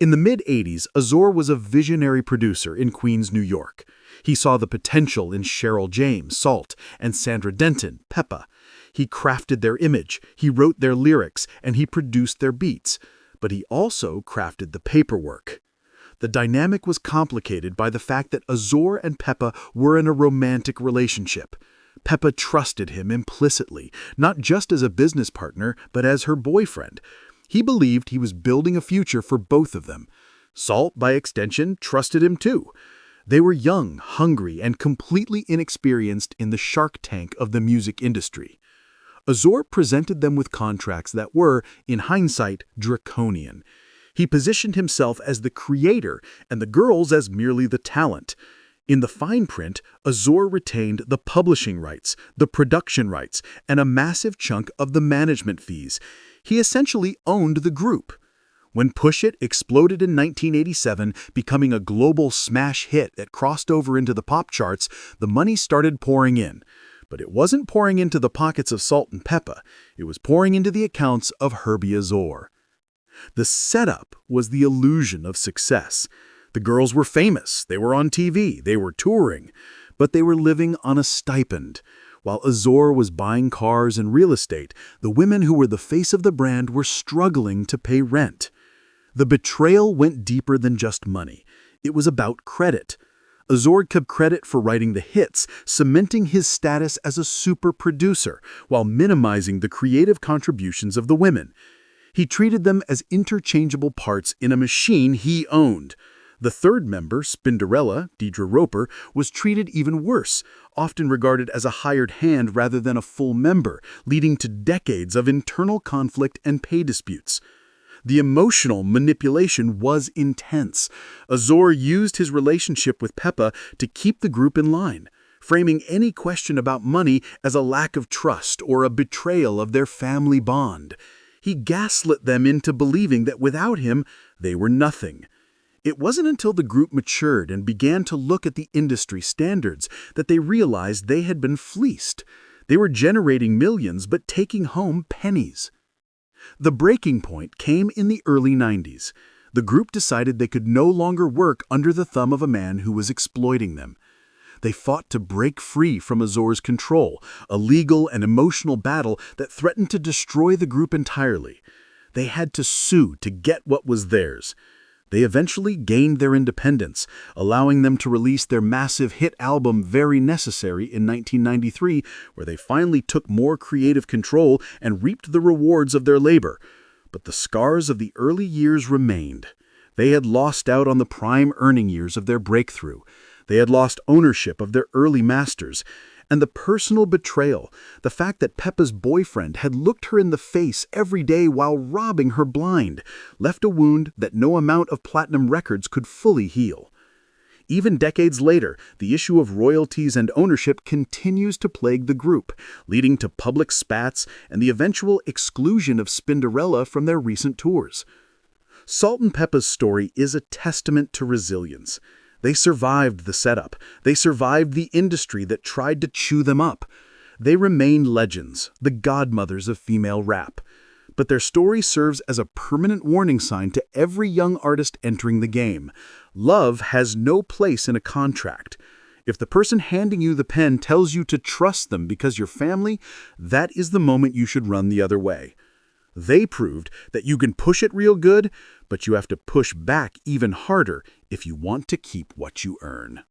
In the mid-'80s, Azor was a visionary producer in Queens, New York. He saw the potential in Cheryl James, Salt, and Sandra Denton, Peppa. He crafted their image, he wrote their lyrics, and he produced their beats. But he also crafted the paperwork. The dynamic was complicated by the fact that Azor and Peppa were in a romantic relationship. Pepa trusted him implicitly, not just as a business partner, but as her boyfriend. He believed he was building a future for both of them. Salt, by extension, trusted him too. They were young, hungry, and completely inexperienced in the shark tank of the music industry. Azor presented them with contracts that were, in hindsight, draconian. He positioned himself as the creator and the girls as merely the talent. In the fine print, Azor retained the publishing rights, the production rights, and a massive chunk of the management fees. He essentially owned the group. When Push It exploded in 1987, becoming a global smash hit that crossed over into the pop charts, the money started pouring in. But it wasn't pouring into the pockets of Salt-N-Pepa. It was pouring into the accounts of Herbie Azor. The setup was the illusion of success. The girls were famous, they were on TV, they were touring, but they were living on a stipend. While Azor was buying cars and real estate, the women who were the face of the brand were struggling to pay rent. The betrayal went deeper than just money. It was about credit. Azor kept credit for writing the hits, cementing his status as a super producer, while minimizing the creative contributions of the women. He treated them as interchangeable parts in a machine he owned. The third member, Spinderella, Deidre Roper, was treated even worse, often regarded as a hired hand rather than a full member, leading to decades of internal conflict and pay disputes. The emotional manipulation was intense. Azor used his relationship with Pepa to keep the group in line, framing any question about money as a lack of trust or a betrayal of their family bond. He gaslit them into believing that without him, they were nothing. It wasn't until the group matured and began to look at the industry standards that they realized they had been fleeced. They were generating millions but taking home pennies. The breaking point came in the early 90s. The group decided they could no longer work under the thumb of a man who was exploiting them. They fought to break free from Azor's control, a legal and emotional battle that threatened to destroy the group entirely. They had to sue to get what was theirs. They eventually gained their independence, allowing them to release their massive hit album Very Necessary in 1993, where they finally took more creative control and reaped the rewards of their labor. But the scars of the early years remained. They had lost out on the prime earning years of their breakthrough. They had lost ownership of their early masters. And the personal betrayal, the fact that Pepa's boyfriend had looked her in the face every day while robbing her blind, left a wound that no amount of platinum records could fully heal. Even decades later, the issue of royalties and ownership continues to plague the group, leading to public spats and the eventual exclusion of Spinderella from their recent tours. Salt-N-Pepa's story is a testament to resilience. They survived the setup. They survived the industry that tried to chew them up. They remain legends, the godmothers of female rap. But their story serves as a permanent warning sign to every young artist entering the game. Love has no place in a contract. If the person handing you the pen tells you to trust them because you're family, that is the moment you should run the other way. They proved that you can push it real good, but you have to push back even harder if you want to keep what you earn.